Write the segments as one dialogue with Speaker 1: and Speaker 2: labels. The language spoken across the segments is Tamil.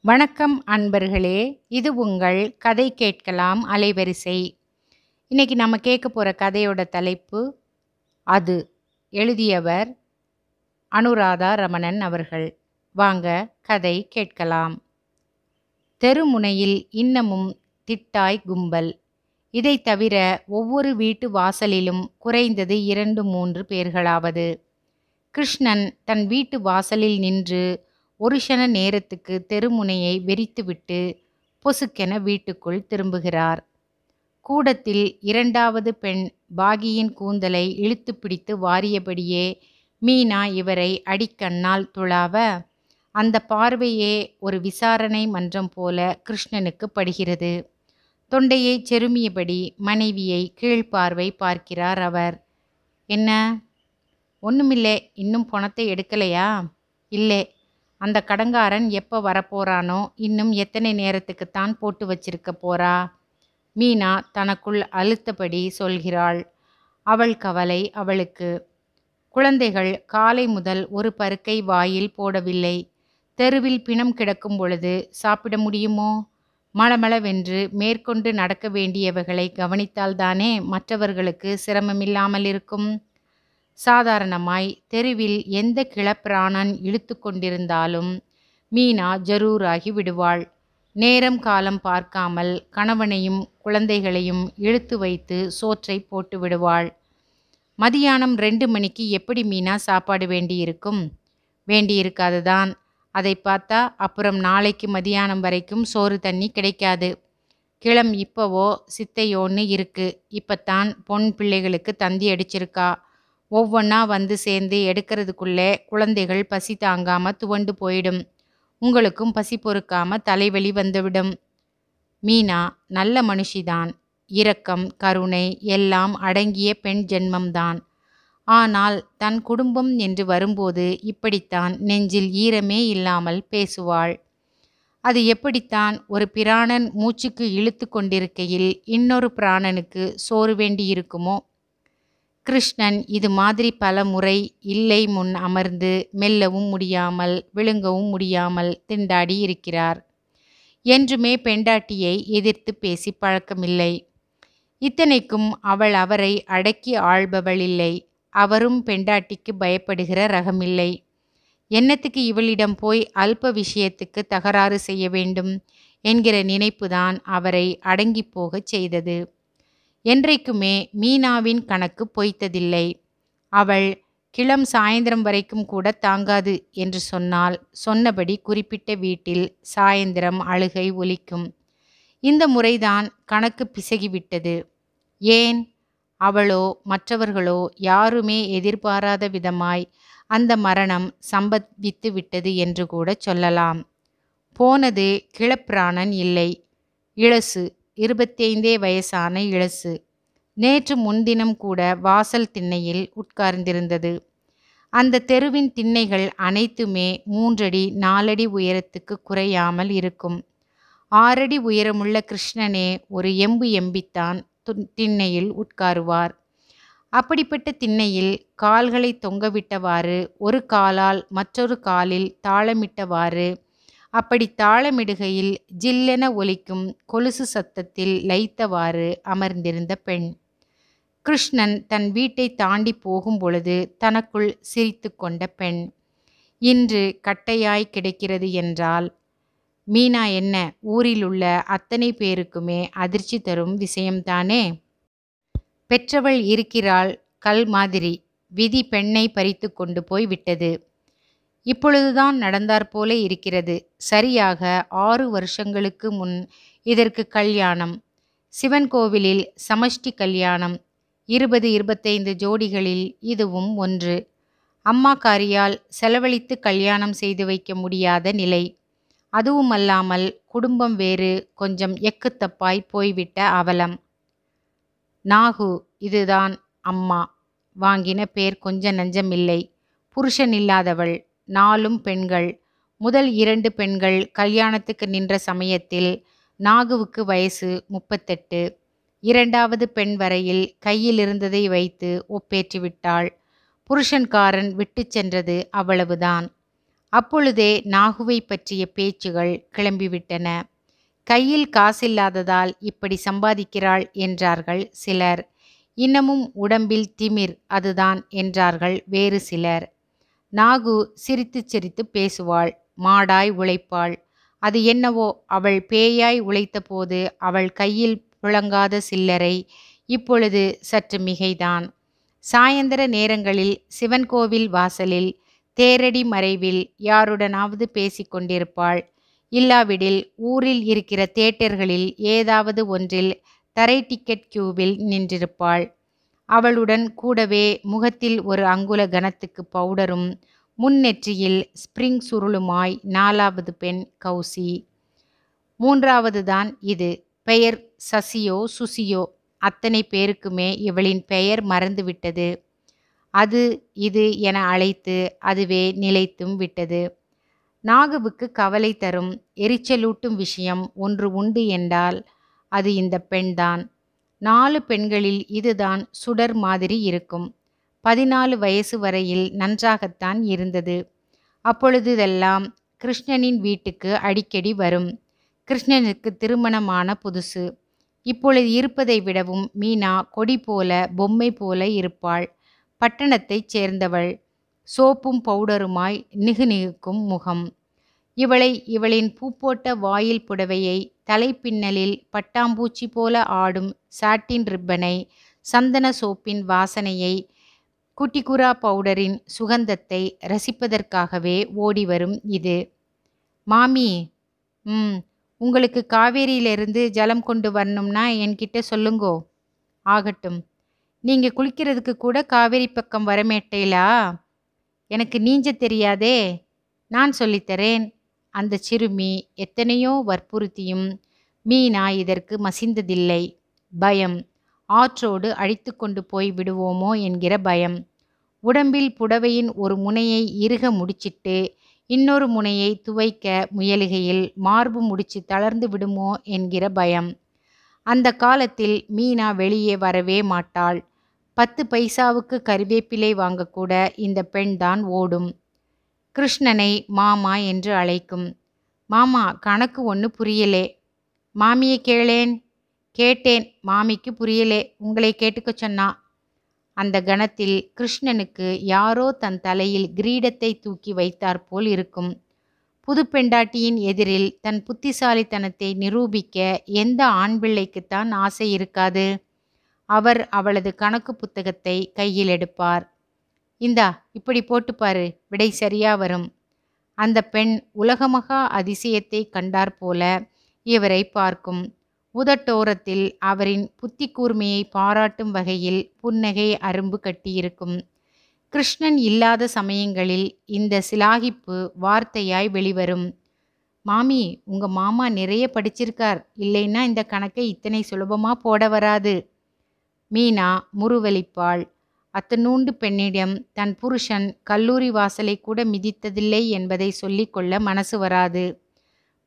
Speaker 1: வணக்கம் அன்பர்களே, இது உங்கள் கதை கேட்கலாம் அலைவரிசை. இன்னைக்கு நம்ம கேட்க போகிற கதையோட தலைப்பு அது. எழுதியவர் அனுராதா ரமணன் அவர்கள். வாங்க கதை கேட்கலாம். தெருமுனையில் இன்னமும் திட்டாய் கும்பல். இதை தவிர ஒவ்வொரு வீட்டு வாசலிலும் குறைந்தது 2-3 பேர்களாவது. கிருஷ்ணன் தன் வீட்டு வாசலில் நின்று ஒரு க்ஷண நேரத்துக்கு தெருமுனையை வெறித்துவிட்டு பொசுக்கென வீட்டுக்குள் திரும்புகிறார். கூடத்தில் 2வது பெண் பாகியின் கூந்தலை இழுத்து பிடித்து வாரியபடியே மீனா இவரை அடிக்கண்ணால் துளாவ, அந்த பார்வையே ஒரு விசாரணை மன்றம் போல கிருஷ்ணனுக்கு படுகிறது. தொண்டையை செருமியபடி மனைவியை கீழ்பார்வை பார்க்கிறார் அவர். என்ன? ஒண்ணுமில்லே. இன்னும் பணத்தை எடுக்கலையா? இல்லை. அந்த கடங்காரன் எப்போ வரப்போறானோ, இன்னும் எத்தனை நேரத்துக்குத்தான் போட்டு வச்சிருக்க போறா? மீனா தனக்குள் அழுத்தபடி சொல்கிறாள். அவள் கவலை அவளுக்கு. குழந்தைகள் காலை முதல் ஒரு பருக்கை வாயில் போடவில்லை. தெருவில் பிணம் கிடக்கும் பொழுது சாப்பிட முடியுமோ? மளமளவென்று மேற்கொண்டு நடக்க வேண்டியவைகளை கவனித்தால்தானே மற்றவர்களுக்கு சிரமமில்லாமல் இருக்கும். சாதாரணமாய் தெருவில் எந்த கிளப்பிராணன் இழுத்து கொண்டிருந்தாலும் மீனா ஜரூராகி விடுவாள். நேரம் காலம் பார்க்காமல் கணவனையும் குழந்தைகளையும் இழுத்து வைத்து சோற்றை போட்டு விடுவாள். மதியானம் 2 மணிக்கு எப்படி மீனா சாப்பாடு வேண்டியிருக்கும்? வேண்டியிருக்காதுதான். அதை பார்த்தா அப்புறம் நாளைக்கு மதியானம் வரைக்கும் சோறு தண்ணி கிடைக்காது. கிளம் இப்பவோ சித்தையோன்னு இருக்கு. இப்பத்தான் பொன் பிள்ளைகளுக்கு தந்தி அடிச்சிருக்கா. ஒவ்வொன்றா வந்து சேர்ந்து எடுக்கிறதுக்குள்ளே குழந்தைகள் பசி தாங்காம துவண்டு போயிடும். உங்களுக்கும் பசி பொறுக்காம தலைவலி வந்துவிடும். மீனா நல்ல மனுஷிதான். இரக்கம், கருணை எல்லாம் அடங்கிய பெண் ஜென்மம்தான். ஆனால் தன் குடும்பம் என்று வரும்போது இப்படித்தான் நெஞ்சில் ஈரமே இல்லாமல் பேசுவாள். அது எப்படித்தான் ஒரு பிராணன் மூச்சுக்கு இழுத்து கொண்டிருக்கையில் இன்னொரு பிராணனுக்கு சோறு வேண்டியிருக்குமோ? கிருஷ்ணன் இது மாதிரி பல முறை இல்லை முன் அமர்ந்து மெல்லவும் முடியாமல் விழுங்கவும் முடியாமல் திண்டாடி இருக்கிறார். என்றுமே பெண்டாட்டியை எதிர்த்து பேசி பழக்கமில்லை. இத்தனைக்கும் அவள் அவரை அடக்கி ஆள்பவள் இல்லை. அவரும் பெண்டாட்டிக்கு பயப்படுகிற ரகமில்லை. என்னத்துக்கு இவளிடம் போய் அல்ப விஷயத்துக்கு தகராறு செய்ய வேண்டும் என்கிற நினைப்புதான் அவரை அடங்கி போகச் செய்தது. என்றைக்குமே மீனாவின் கணக்கு பொய்த்ததில்லை. அவள் கிளம் சாயந்தரம் வரைக்கும் கூட தாங்காது என்று சொன்னால் சொன்னபடி குறிப்பிட்ட வீட்டில் சாயந்தரம் அழுகை ஒலிக்கும். இந்த முறைதான் கணக்கு பிசகிவிட்டது. ஏன்? அவளோ மற்றவர்களோ யாருமே எதிர்பாராத விதமாய் அந்த மரணம் சம்பவித்து விட்டது என்று கூட சொல்லலாம். போனது கிளப்பிராணன் இல்லை, இளசு. 25 வயசான இளசு. நேற்று முன்தினம் கூட வாசல் திண்ணையில் உட்கார்ந்திருந்தது. அந்த தெருவின் திண்ணைகள் அனைத்துமே 3 அடி 4 அடி உயரத்துக்கு குறையாமல் இருக்கும். 6 அடி உயரமுள்ள கிருஷ்ணனே ஒரு எம்பு எம்பித்தான் திண்ணையில் உட்காருவார். அப்படிப்பட்ட திண்ணையில் கால்களை தொங்கவிட்டவாறு ஒரு காலால் மற்றொரு காலில் தாளமிட்டவாறு, அப்படி தாளமிடுகையில் ஜில்லென ஒலிக்கும் கொலுசு சத்தத்தில் லயித்தவாறு அமர்ந்திருந்த பெண். கிருஷ்ணன் தன் வீட்டை தாண்டி போகும் பொழுது தனக்குள் சிரித்து கொண்ட பெண். இன்று கட்டையாய் கிடைக்கிறது என்றால் மீனா என்ன ஊரில் உள்ள அத்தனை பேருக்குமே அதிர்ச்சி தரும் விஷயம்தானே. பெற்றவள் இருக்கிறாள் கல் மாதிரி. விதி பெண்ணை பறித்து கொண்டு போய் விட்டது. இப்பொழுதுதான் நடந்தாற்போல இருக்கிறது. சரியாக 6 வருஷங்களுக்கு முன் இதற்கு கல்யாணம். சிவன் கோவிலில் சமஷ்டி கல்யாணம். 20-25 ஜோடிகளில் இதுவும் ஒன்று. அம்மாக்காரியால் செலவழித்து கல்யாணம் செய்து வைக்க முடியாத நிலை. அதுவுமல்லாமல் குடும்பம் வேறு கொஞ்சம் எக்குத்தப்பாய் போய்விட்ட அவலம். நாகு இதுதான் அம்மா. வாங்கின பேர் கொஞ்ச நஞ்சமில்லை. புருஷன் இல்லாதவள். 4 பெண்கள். முதல் 2 பெண்கள் கல்யாணத்துக்கு நின்ற சமயத்தில் நாகுவுக்கு வயசு 38. 2வது பெண் வரையில் கையில் இருந்ததை வைத்து ஒப்பேற்றி விட்டாள். புருஷன்காரன் விட்டு சென்றது அவ்வளவுதான். அப்பொழுதே நாகுவை பற்றிய பேச்சுகள் கிளம்பிவிட்டன. கையில் காசில்லாததால் இப்படி சம்பாதிக்கிறாள் என்றார்கள் சிலர். இன்னமும் உடம்பில் திமிர், அதுதான் என்றார்கள் வேறு சிலர். நாகு சிரித்து சிரித்து பேசுவாள், மாடாய் உழைப்பாள். அது என்னவோ, அவள் பேயாய் உழைத்தபோது அவள் கையில் புழங்காத சில்லறை இப்பொழுது சற்று மிகைதான். சாயந்தர நேரங்களில் சிவன் கோவில் வாசலில் தேரடி மறைவில் யாருடனாவது பேசிக்கொண்டிருப்பாள். இல்லாவிடில் ஊரில் இருக்கிற தியேட்டர்களில் ஏதாவது ஒன்றில் தரை டிக்கெட் கியூவில் நின்றிருப்பாள். அவளுடன் கூடவே முகத்தில் ஒரு அங்குல கனத்துக்கு பவுடரும் முன்னெற்றியில் ஸ்பிரிங் சுருளுமாய் 4வது பெண் கௌசி. 3வது தான் இது. பெயர் சசியோ சுசியோ, அத்தனை பேருக்குமே இவளின் பெயர் மறந்துவிட்டது. அது இது என அழைத்து அதுவே நிலைத்தும் விட்டது. நாகுவுக்கு கவலை தரும் எரிச்சலூட்டும் விஷயம் ஒன்று உண்டு என்றால் அது இந்த பெண்தான். 4 பெண்களில் இதுதான் சுடர் மாதிரி இருக்கும். 14 வயசு வரையில் நன்றாகத்தான் இருந்தது. அப்பொழுதெல்லாம் கிருஷ்ணனின் வீட்டுக்கு அடிக்கடி வரும். கிருஷ்ணனுக்கு திருமணமான புதுசு. இப்பொழுது இருப்பதை விடவும் மீனா கொடி போல, பொம்மை போல இருப்பாள். பட்டணத்தைச் சேர்ந்தவள். சோப்பும் பவுடருமாய் நிகுநிகுக்கும் முகம். இவளின் பூப்போட்ட வாயில் புடவையை, தலைப்பின்னலில் பட்டாம்பூச்சி போல ஆடும் சாட்டின் ரிப்பனை, சந்தன சோப்பின் வாசனையை, குட்டிகுரா பவுடரின் சுகந்தத்தை ரசிப்பதற்காகவே ஓடிவரும் இது. மாமி, உங்களுக்கு காவேரியிலிருந்து ஜலம் கொண்டு வரணும்னா என்கிட்ட சொல்லுங்கோ. ஆகட்டும். நீங்கள் குளிக்கிறதுக்கு கூட காவேரி பக்கம் வரமேட்டேலா? எனக்கு நீஞ்ச தெரியாதே. நான் சொல்லித்தரேன். அந்த சிறுமி எத்தனையோ வற்புறுத்தியும் மீனா இதற்கு மசிந்ததில்லை. பயம். ஆற்றோடு அழித்து கொண்டு போய் விடுவோமோ என்கிற பயம். உடம்பில் புடவையின் ஒரு முனையை இறுக முடிச்சிட்டு இன்னொரு முனையை துவைக்க முயலுகையில் மார்பு முடிச்சு தளர்ந்து விடுமோ என்கிற பயம். அந்த காலத்தில் மீனா வெளியே வரவே மாட்டாள். 10 பைசாவுக்கு கறிவேப்பிலை வாங்கக்கூட இந்த பெண்தான் ஓடும். கிருஷ்ணனை மாமா என்று அழைக்கும். மாமா, கணக்கு ஒன்று புரியலே. மாமியை கேளேன். கேட்டேன், மாமிக்கு புரியலே. உங்களை கேட்டுக்க சொன்னா. அந்த கணத்தில் கிருஷ்ணனுக்கு யாரோ தன் தலையில் கிரீடத்தை தூக்கி வைத்தாற்போல் இருக்கும். புது பெண்டாட்டியின் எதிரில் தன் புத்திசாலித்தனத்தை நிரூபிக்க எந்த ஆண் பிள்ளைக்குத்தான் ஆசை இருக்காது? அவர் அவளது கணக்கு புத்தகத்தை கையில் எடுப்பார். இந்தா, இப்படி போட்டுப்பாரு, விடை சரியா வரும். அந்த பெண் உலகமகா அதிசயத்தை கண்டாற்போல இவரை பார்க்கும். உதட்டோரத்தில் அவரின் புத்தி கூர்மையை பாராட்டும் வகையில் புன்னகை அரும்பு கட்டியிருக்கும். கிருஷ்ணன் இல்லாத சமயங்களில் இந்த சிலாகிப்பு வார்த்தையாய் வெளிவரும். மாமி, உங்க மாமா நிறைய படிச்சிருக்கார். இல்லைன்னா இந்த கணக்கை இத்தனை சுலபமாக போட வராது. மீனா முறுவலிப்பாள். அத்தனூண்டு பெண்ணிடம் தன் புருஷன் கல்லூரி வாசலை கூட மிதித்ததில்லை என்பதை சொல்லிக்கொள்ள மனசு வராது.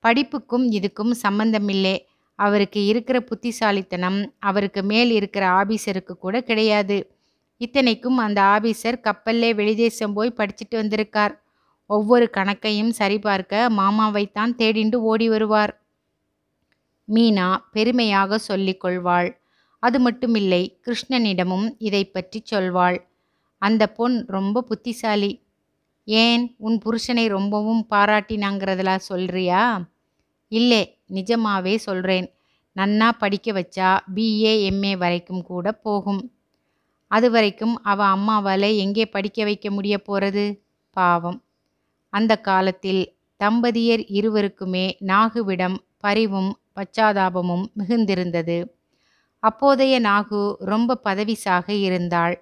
Speaker 1: படிப்புக்கும் இதுக்கும் சம்பந்தமில்லை. அவருக்கு இருக்கிற புத்திசாலித்தனம் அவருக்கு மேல் இருக்கிற ஆபீசருக்கு கூட கிடையாது. இத்தனைக்கும் அந்த ஆபீசர் கப்பல்லே வெளிதேசம் போய் படிச்சுட்டு வந்திருக்கார். ஒவ்வொரு கணக்கையும் சரிபார்க்க மாமாவைத்தான் தேடிண்டு ஓடி வருவார். மீனா பெருமையாக சொல்லிக் கொள்வாள். அது மட்டுமில்லை, கிருஷ்ணனிடமும் இதை பற்றி சொல்வாள். அந்த பொன் ரொம்ப புத்திசாலி. ஏன், உன் புருஷனை ரொம்பவும் பாராட்டினாங்கிறதெல்லாம் சொல்றியா? இல்லை, நிஜமாவே சொல்கிறேன். நன்னா படிக்க வச்சா BA MA வரைக்கும் கூட போகும். அது வரைக்கும் அவள் அம்மாவால் எங்கே படிக்க வைக்க முடிய போகிறது? பாவம். அந்த காலத்தில் தம்பதியர் இருவருக்குமே நாகுவிடம் பரிவும் பச்சாதாபமும் மிகுந்திருந்தது. அப்போதைய நாகு ரொம்ப பதவிசாக இருந்தாள்.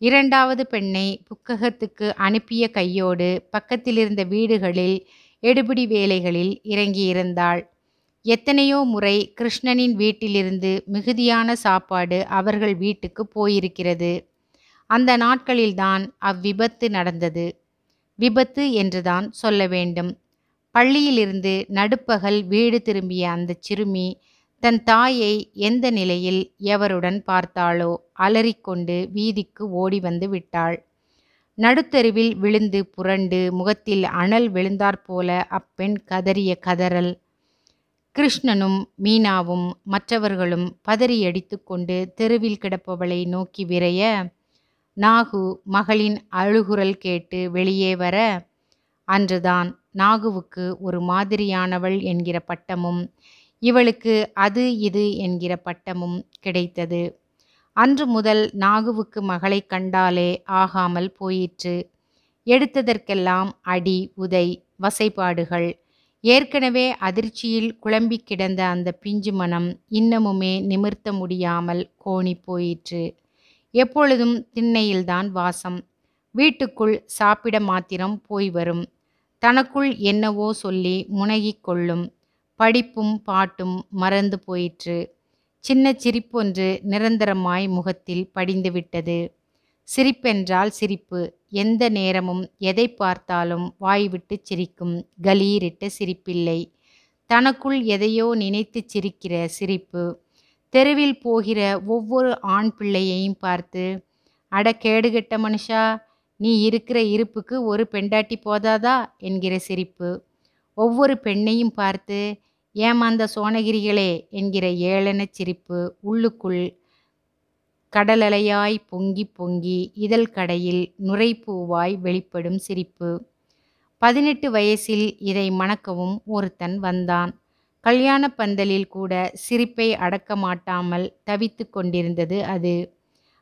Speaker 1: 2வது பெண்ணை புக்ககத்துக்கு அனுப்பிய கையோடு பக்கத்திலிருந்த வீடுகளில் எடுபிடி வேலைகளில் இறங்கியிருந்தாள். எத்தனையோ முறை கிருஷ்ணனின் வீட்டிலிருந்து மிகுதியான சாப்பாடு அவர்கள் வீட்டுக்கு போயிருக்கிறது. அந்த நாட்களில்தான் அவ்விபத்து நடந்தது. விபத்து என்றுதான் சொல்ல வேண்டும். பள்ளியிலிருந்து நடுப்பகல் வீடு திரும்பிய அந்த சிறுமி தன் தாயை எந்த நிலையில் எவருடன் பார்த்தாளோ அலறிக்கொண்டு வீதிக்கு ஓடி வந்து விட்டாள். நடுத்தெருவில் விழுந்து புரண்டு முகத்தில் அனல் விழுந்தாற்போல அப்பெண் கதறிய கதறல். கிருஷ்ணனும் மீனாவும் மற்றவர்களும் பதறியடித்து கொண்டு தெருவில் கிடப்பவளை நோக்கி விரைய, நாகு மகளின் அழுகுரல் கேட்டு வெளியே வர, அன்றுதான் நாகுவுக்கு ஒரு மாதிரியானவள் என்கிற பட்டமும் இவளுக்கு அது இது என்கிற பட்டமும் கிடைத்தது. அன்று முதல் நாகுவுக்கு மகளை கண்டாலே ஆகாமல் போயிற்று. எடுத்ததற்கெல்லாம் அடி உதை வசைபாடுகள். ஏற்கனவே அதிர்ச்சியில் குழம்பி கிடந்த அந்த பிஞ்சு மனம் இன்னமுமே நிமிர்த்த முடியாமல் கோணி போயிற்று. எப்பொழுதும் திண்ணையில்தான் வாசம். வீட்டுக்குள் சாப்பிட மாத்திரம் போய் வரும். தனக்குள் என்னவோ சொல்லி முனகிக் கொள்ளும். படிப்பும் பாட்டும் மறந்து போயிற்று. சின்ன சிரிப்பொன்று நிரந்தரமாய் முகத்தில் படிந்துவிட்டது. சிரிப்பென்றால் சிரிப்பு. எந்த நேரமும் எதை பார்த்தாலும் வாய்விட்டு சிரிக்கும் கலீரிட்ட சிரிப்பில்லை. தனக்குள் எதையோ நினைத்து சிரிக்கிற சிரிப்பு. தெருவில் போகிற ஒவ்வொரு ஆண் பிள்ளையையும் பார்த்து, அட கேடுகெட்ட மனுஷா, நீ இருக்கிற இருப்புக்கு ஒரு பெண்டாட்டி போதாதா என்கிற சிரிப்பு. ஒவ்வொரு பெண்ணையும் பார்த்து, ஏமாந்த சோனகிரிகளே என்கிற ஏளனச் சிரிப்பு. உள்ளுக்குள் கடலலையாய் பொங்கி பொங்கி இதழ் கடையில் நுரைப்பூவாய் வெளிப்படும் சிரிப்பு. 18 வயசில் இதை மணக்கவும் ஒருத்தன் வந்தான். கல்யாண பந்தலில் கூட சிரிப்பை அடக்க மாட்டாமல் தவித்து கொண்டிருந்தது அது.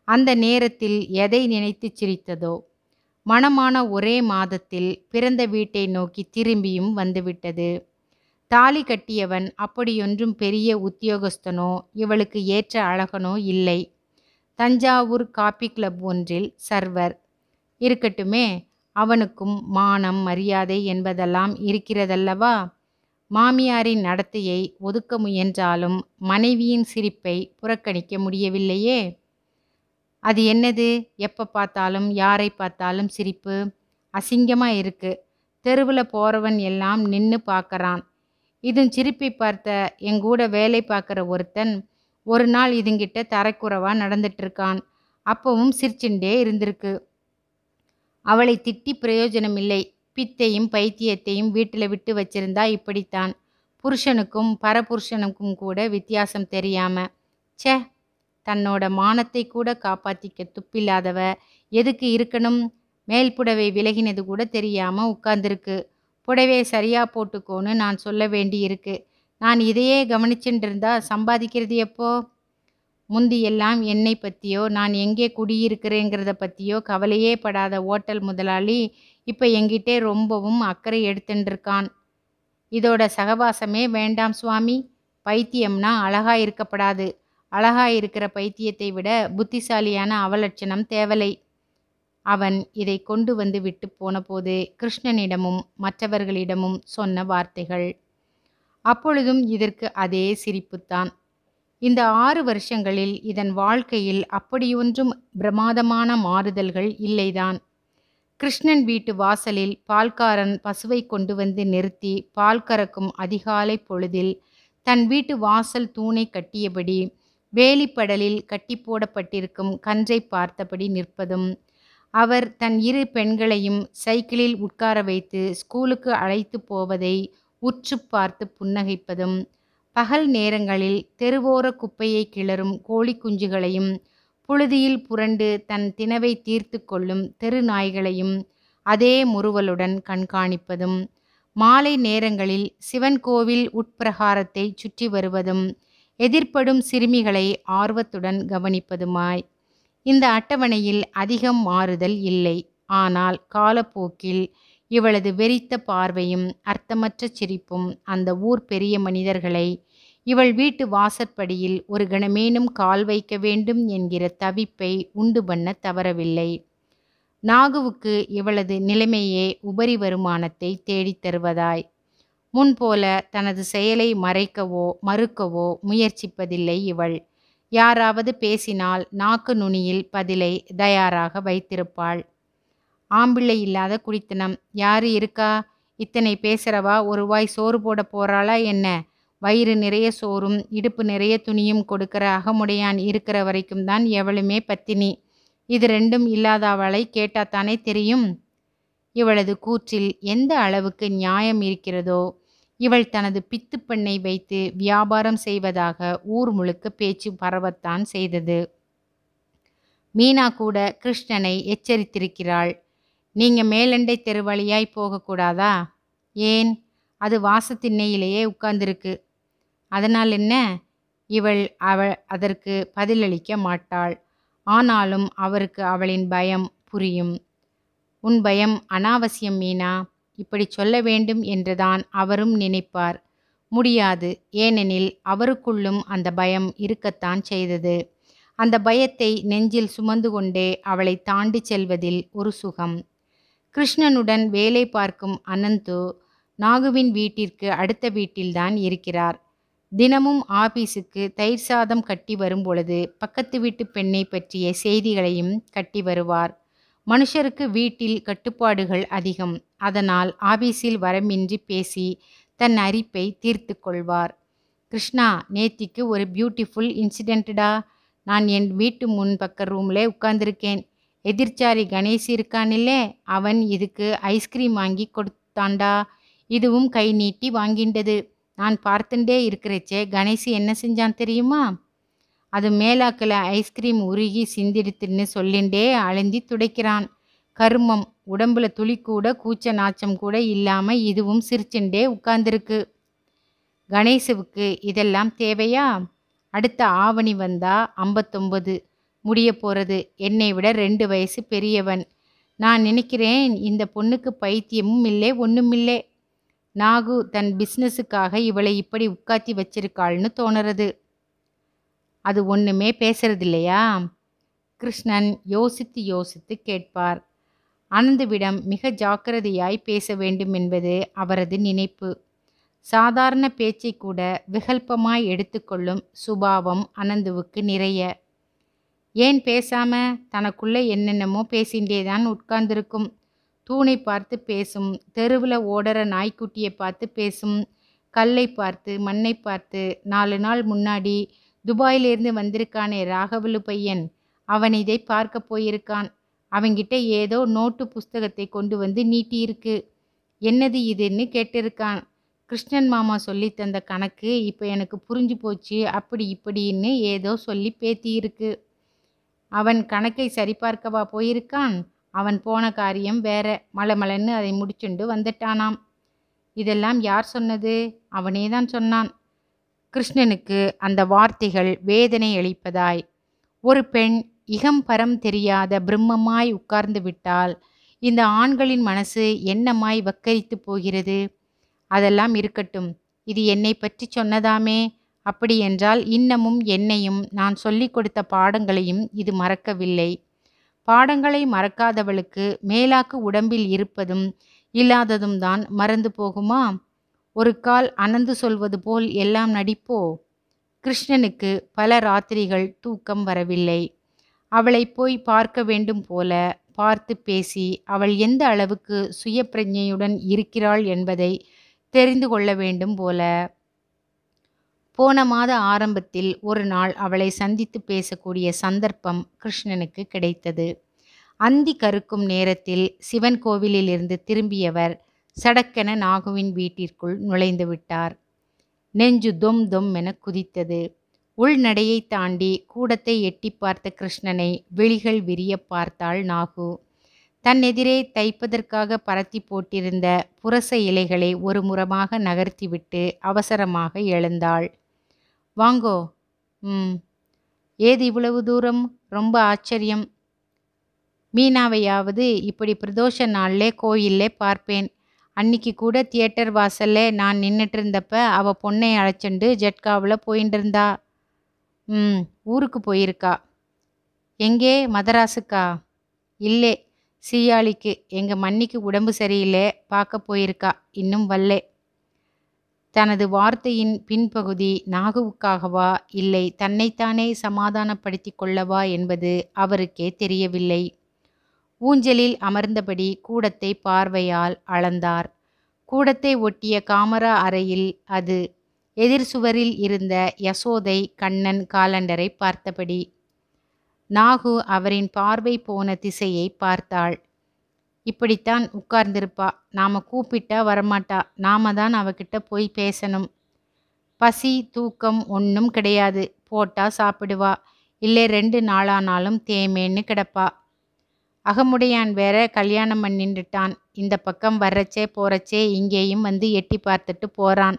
Speaker 1: அந்த நேரத்தில் எதை நினைத்து சிரித்ததோ, மணமான ஒரே மாதத்தில் பிறந்த வீட்டை நோக்கி திரும்பியும் வந்துவிட்டது. தாலி கட்டியவன் அப்படியொன்றும் பெரிய உத்தியோகஸ்தனோ இவளுக்கு ஏற்ற அழகனோ இல்லை. தஞ்சாவூர் காபி கிளப் ஒன்றில் சர்வர். இருக்கட்டுமே, அவனுக்கும் மானம் மரியாதை என்பதெல்லாம் இருக்கிறதல்லவா. மாமியாரின் நடத்தையை ஒதுக்க முயன்றாலும் மனைவியின் சிரிப்பை புறக்கணிக்க முடியவில்லையே. அது என்னது, எப்போ பார்த்தாலும் யாரை பார்த்தாலும் சிரிப்பு? அசிங்கமா இருக்கு. தெருவில் போகிறவன் எல்லாம் நின்று பார்க்கறான். இதும் சிரிப்பை பார்த்த எங்கூட வேலை பார்க்குற ஒருத்தன் ஒரு நாள் இதுங்கிட்ட தரக்குறைவாக நடந்துட்டுருக்கான். அப்பவும் சிரிச்சுண்டே இருந்திருக்கு. அவளை திட்டி பிரயோஜனமில்லை. பித்தையும் பைத்தியத்தையும் வீட்டில் விட்டு வச்சிருந்தா இப்படித்தான். புருஷனுக்கும் பரபுருஷனுக்கும் கூட வித்தியாசம் தெரியாம. ச்சே, தன்னோட மானத்தை கூட காப்பாற்றிக்க துப்பில்லாதவ எதுக்கு இருக்கணும்? மேல் புடவை விலகினது கூட தெரியாமல் உட்கார்ந்துருக்கு. புடவை சரியாக போட்டுக்கோன்னு நான் சொல்ல வேண்டி இருக்கு. நான் இதையே கவனிச்சுட்டு இருந்தா சம்பாதிக்கிறது எப்போ? முந்தியெல்லாம் என்னை பற்றியோ நான் எங்கே குடியிருக்கிறேங்கிறத பற்றியோ கவலையே படாத ஓட்டல் முதலாளி இப்போ என்கிட்டே ரொம்பவும் அக்கறை எடுத்துட்டுருக்கான். இதோட சகவாசமே வேண்டாம் சுவாமி. பைத்தியம்னா அழகா இருக்கப்படாது. அழகா இருக்கிற பைத்தியத்தை விட புத்திசாலியான அவலட்சணம் தேவலை. அவன் இதை கொண்டு வந்து விட்டு போன போது கிருஷ்ணனிடமும் மற்றவர்களிடமும் சொன்ன வார்த்தைகள். அப்பொழுதும் இதற்கு அதே சிரிப்புத்தான். இந்த 6 வருஷங்களில் இதன் வாழ்க்கையில் அப்படியொன்றும் பிரமாதமான மாறுதல்கள் இல்லைதான். கிருஷ்ணன் வீட்டு வாசலில் பால்காரன் பசுவை கொண்டு வந்து நிறுத்தி பால் கறக்கும் அதிகாலை பொழுதில் தன் வீட்டு வாசல் தூணை கட்டியபடி வேலிப்படலில் கட்டி போடப்பட்டிருக்கும் கன்றை பார்த்தபடி நிற்பதும், அவர் தன் 2 பெண்களையும் சைக்கிளில் உட்கார வைத்து ஸ்கூலுக்கு அழைத்து போவதை உற்று பார்த்து புன்னகைப்பதும், பகல் நேரங்களில் தெருவோர குப்பையை கிளறும் கோழி குஞ்சுகளையும் புழுதியில் புரண்டு தன் தினவை தீர்த்து கொள்ளும் தெரு நாய்களையும் அதே முறுவலுடன் கண்காணிப்பதும், மாலை நேரங்களில் சிவன் கோவில் உட்பிரகாரத்தை சுற்றி வருவதும் எதிர்ப்படும் சிறுமிகளை ஆர்வத்துடன் கவனிப்பதுமாய். இந்த அட்டவணையில் அதிகம் மாறுதல் இல்லை. ஆனால் காலப்போக்கில் இவளது வெறித்த பார்வையும் அர்த்தமற்ற சிரிப்பும் அந்த ஊர் பெரிய மனிதர்களை இவள் வீட்டு வாசற்படியில் ஒரு கணமேனும் கால் வைக்க வேண்டும் என்கிற தவிப்பை உண்டு பண்ண தவறவில்லை. நாகுவுக்கு இவளது நிலைமையே உபரி வருமானத்தை தேடித் தருவதாய். முன்போல தனது செயலை மறைக்கவோ மறுக்கவோ முயற்சிப்பதில்லை இவள். யாராவது பேசினால் நாக்கு நுனியில் பதிலை தயாராக வைத்திருப்பாள். ஆம்பிள்ளை இல்லாத குடித்தனம். யாரு இருக்கா? இத்தனை பேசுகிறவா ஒரு வாய் சோறு போட போகிறாளா என்ன? வயிறு நிறைய சோறும் இடுப்பு நிறைய துணியும் கொடுக்கிற அகமுடையான் இருக்கிற வரைக்கும் தான் எவளுமே பத்தினி. இது ரெண்டும் இல்லாத அவளை கேட்டாத்தானே தெரியும். இவளது கூற்றில் எந்த அளவுக்கு நியாயம் இருக்கிறதோ, இவள் தனது பித்துப்பெண்ணை வைத்து வியாபாரம் செய்வதாக ஊர் முழுக்க பேச்சு பரவத்தான் செய்தது. மீனா கூட கிருஷ்ணனை எச்சரித்திருக்கிறாள். நீங்க மேலண்டை தெரு வழியாய் போகக்கூடாதா? ஏன்? அது வாசத்திண்ணையிலேயே உட்கார்ந்திருக்கு. அதனால் என்ன? அவள் அதற்கு பதிலளிக்க மாட்டாள். ஆனாலும் அவருக்கு அவளின் பயம் புரியும். உன் பயம் அனாவசியம் மீனா. இப்படி சொல்ல வேண்டும் என்றுதான் அவரும் நினைப்பார். முடியாது. ஏனெனில் அவருக்குள்ளும் அந்த பயம் இருக்கத்தான் செய்தது. அந்த பயத்தை நெஞ்சில் சுமந்து கொண்டே அவளை தாண்டி செல்வதில் ஒரு சுகம். கிருஷ்ணனுடன் வேலை பார்க்கும் அனந்து நாகுவின் வீட்டிற்கு அடுத்த வீட்டில்தான் இருக்கிறார். தினமும் ஆபீஸுக்கு தயிர் சாதம் கட்டி வரும் பொழுது பக்கத்து வீட்டு பெண்ணை பற்றிய செய்திகளையும் கட்டி வருவார். மனுஷருக்கு வீட்டில் கட்டுப்பாடுகள் அதிகம். அதனால் ஆபீஸில் வரமின்றி பேசி தன் அரிப்பை தீர்த்து கொள்வார். கிருஷ்ணா, நேத்திக்கு ஒரு பியூட்டிஃபுல் இன்சிடென்ட்டா. நான் என் வீட்டு முன் பக்க ரூமில் உட்கார்ந்துருக்கேன். எதிர்ச்சாரி கணேஷ் இருக்கானில்லே, அவன் இதுக்கு ஐஸ்கிரீம் வாங்கி கொடுத்தான்டா. இதுவும் கை நீட்டி வாங்கிண்டது. நான் பார்த்துட்டே இருக்கிறச்சே கணேஷ் என்ன செஞ்சான் தெரியுமா? அது மேலாக்கில் ஐஸ்கிரீம் உருகி சிந்திடுத்துன்னு சொல்லிண்டே அழுந்தி துடைக்கிறான். கருமம், உடம்புல துளி கூட கூச்ச நாச்சம் கூட இல்லாமல் இதுவும் சிரிச்சுண்டே உட்கார்ந்துருக்கு. கணேசுவுக்கு இதெல்லாம் தேவையா? அடுத்த ஆவணி வந்தா 59 முடிய போகிறது. என்னை விட 2 வயசு பெரியவன். நான் நினைக்கிறேன் இந்த பொண்ணுக்கு பைத்தியமும் இல்லை ஒன்றுமில்லை. நாகு தன் பிஸ்னஸுக்காக இவளை இப்படி உட்காத்தி வச்சிருக்காள்னு தோணுறது. அது ஒன்றுமே பேசுறதில்லையா? கிருஷ்ணன் யோசித்து யோசித்து கேட்பார். அனந்துவிடம் மிக ஜாக்கிரதையாய் பேச வேண்டும் என்பது அவரது நினைப்பு. சாதாரண பேச்சை கூட விகல்பமாய் எடுத்துக்கொள்ளும் சுபாவம் அனந்துவுக்கு நிறைய. ஏன் பேசாம? தனக்குள்ளே என்னென்னமோ பேசிண்டேதான் உட்கார்ந்திருக்கும். தூணை பார்த்து பேசும், தெருவில் ஓடுற நாய்க்குட்டியை பார்த்து பேசும், கல்லை பார்த்து மண்ணை பார்த்து. 4 நாள் முன்னாடி துபாயிலிருந்து வந்திருக்கானே ராகவலு பையன், அவன் இதை பார்க்க போயிருக்கான். அவங்கிட்ட ஏதோ நோட்டு புஸ்தகத்தை கொண்டு வந்து நீட்டியிருக்கு. என்னது இதுன்னு கேட்டிருக்கான். கிருஷ்ணன் மாமா சொல்லி தந்த கணக்கு இப்போ எனக்கு புரிஞ்சு போச்சு, அப்படி இப்படின்னு ஏதோ சொல்லி பேத்தியிருக்கு. அவன் கணக்கை சரிபார்க்கவா போயிருக்கான்? அவன் போன காரியம் வேற. மலமலன்னு அதை முடிச்சுண்டு வந்துட்டானாம். இதெல்லாம் யார் சொன்னது? அவனே தான் சொன்னான். கிருஷ்ணனுக்கு அந்த வார்த்தைகள் வேதனை அளிப்பதாய். ஒரு பெண் இகம்பரம் தெரியாத பிரம்மமாய் உட்கார்ந்து விட்டால் இந்த ஆண்களின் மனசு என்னமாய் வக்கரித்து போகிறது. அதெல்லாம் இருக்கட்டும். இது என்னை பற்றி சொன்னதாமே. அப்படி என்றால் இன்னமும் என்னையும் நான் சொல்லிக் கொடுத்த பாடங்களையும் இது மறக்கவில்லை. பாடங்களை மறக்காதவளுக்கு மேலாக்கு உடம்பில் இருப்பதும் இல்லாததும் தான் மறந்து போகுமா? ஒரு கால் அனந்து சொல்வது போல் எல்லாம் நடிப்போ? கிருஷ்ணனுக்கு பல ராத்திரிகள் தூக்கம் வரவில்லை. அவளை போய் பார்க்க வேண்டும் போல பார்த்து பேசி அவள் எந்த அளவுக்கு சுய பிரஜையுடன் இருக்கிறாள் என்பதை தெரிந்து கொள்ள வேண்டும் போல. போன மாத ஆரம்பத்தில் ஒரு நாள் அவளை சந்தித்து பேசக்கூடிய சந்தர்ப்பம் கிருஷ்ணனுக்கு கிடைத்தது. அந்தி கருக்கும் நேரத்தில் சிவன் கோவிலிலிருந்து திரும்பியவர் சடக்கென நாகுவின் வீட்டிற்குள் நுழைந்து விட்டார். நெஞ்சு தொம் தொம் என குதித்தது. உள்நடையை தாண்டி கூடத்தை எட்டி பார்த்த கிருஷ்ணனை விழிகள் விரிய பார்த்தாள் நாகு. தன் எதிரே தைப்பதற்காக பரத்தி போட்டிருந்த புரச இலைகளை ஒரு முறமாக நகர்த்திவிட்டு அவசரமாக எழுந்தாள். வாங்கோ. ஏது இவ்வளவு தூரம்? ரொம்ப ஆச்சரியம். மீனாவையாவது இப்படி பிரதோஷ நாள்லே கோயில்லே பார்ப்பேன். அன்னைக்கு கூட தியேட்டர் வாசல்ல நான் நின்றுட்டு இருந்தப்ப அவள் பொண்ணை அழைச்சிண்டு ஜட்காவில் போயின்னு இருந்தா. ஊருக்கு போயிருக்கா. எங்கே? மதராசுக்கா? இல்லை, சீயாளிக்கு. எங்கள் மன்னிக்கு உடம்பு சரியில்லை, பார்க்க போயிருக்கா. இன்னும் வல்லே. தனது வார்த்தையின் பின்பகுதி நாகுவுக்காகவா இல்லை தன்னைத்தானே சமாதானப்படுத்தி கொள்ளவா என்பது அவருக்கே தெரியவில்லை. ஊஞ்சலில் அமர்ந்தபடி கூடத்தை பார்வையால் அளந்தார். கூடத்தை ஒட்டிய காமரா அறையில் அது. எதிர் சுவரில் இருந்த யசோதை கண்ணன் காலண்டரை பார்த்தபடி. நாகு அவரின் பார்வை போன திசையை பார்த்தாள். இப்படித்தான் உட்கார்ந்திருப்பா. நாம கூப்பிட்டா வரமாட்டா. நாம தான் அவகிட்ட போய் பேசணும். பசி தூக்கம் ஒன்றும் கிடையாது. போட்டா சாப்பிடுவா. இல்லை 2 நாளானாலும் தேமேன்னு கிடப்பா. அகமுடையான் வேற கல்யாணம் பண்ணிட்டுட்டான். இந்த பக்கம் வர்றச்சே போறச்சே இங்கேயும் வந்து எட்டி பார்த்துட்டு போறான்.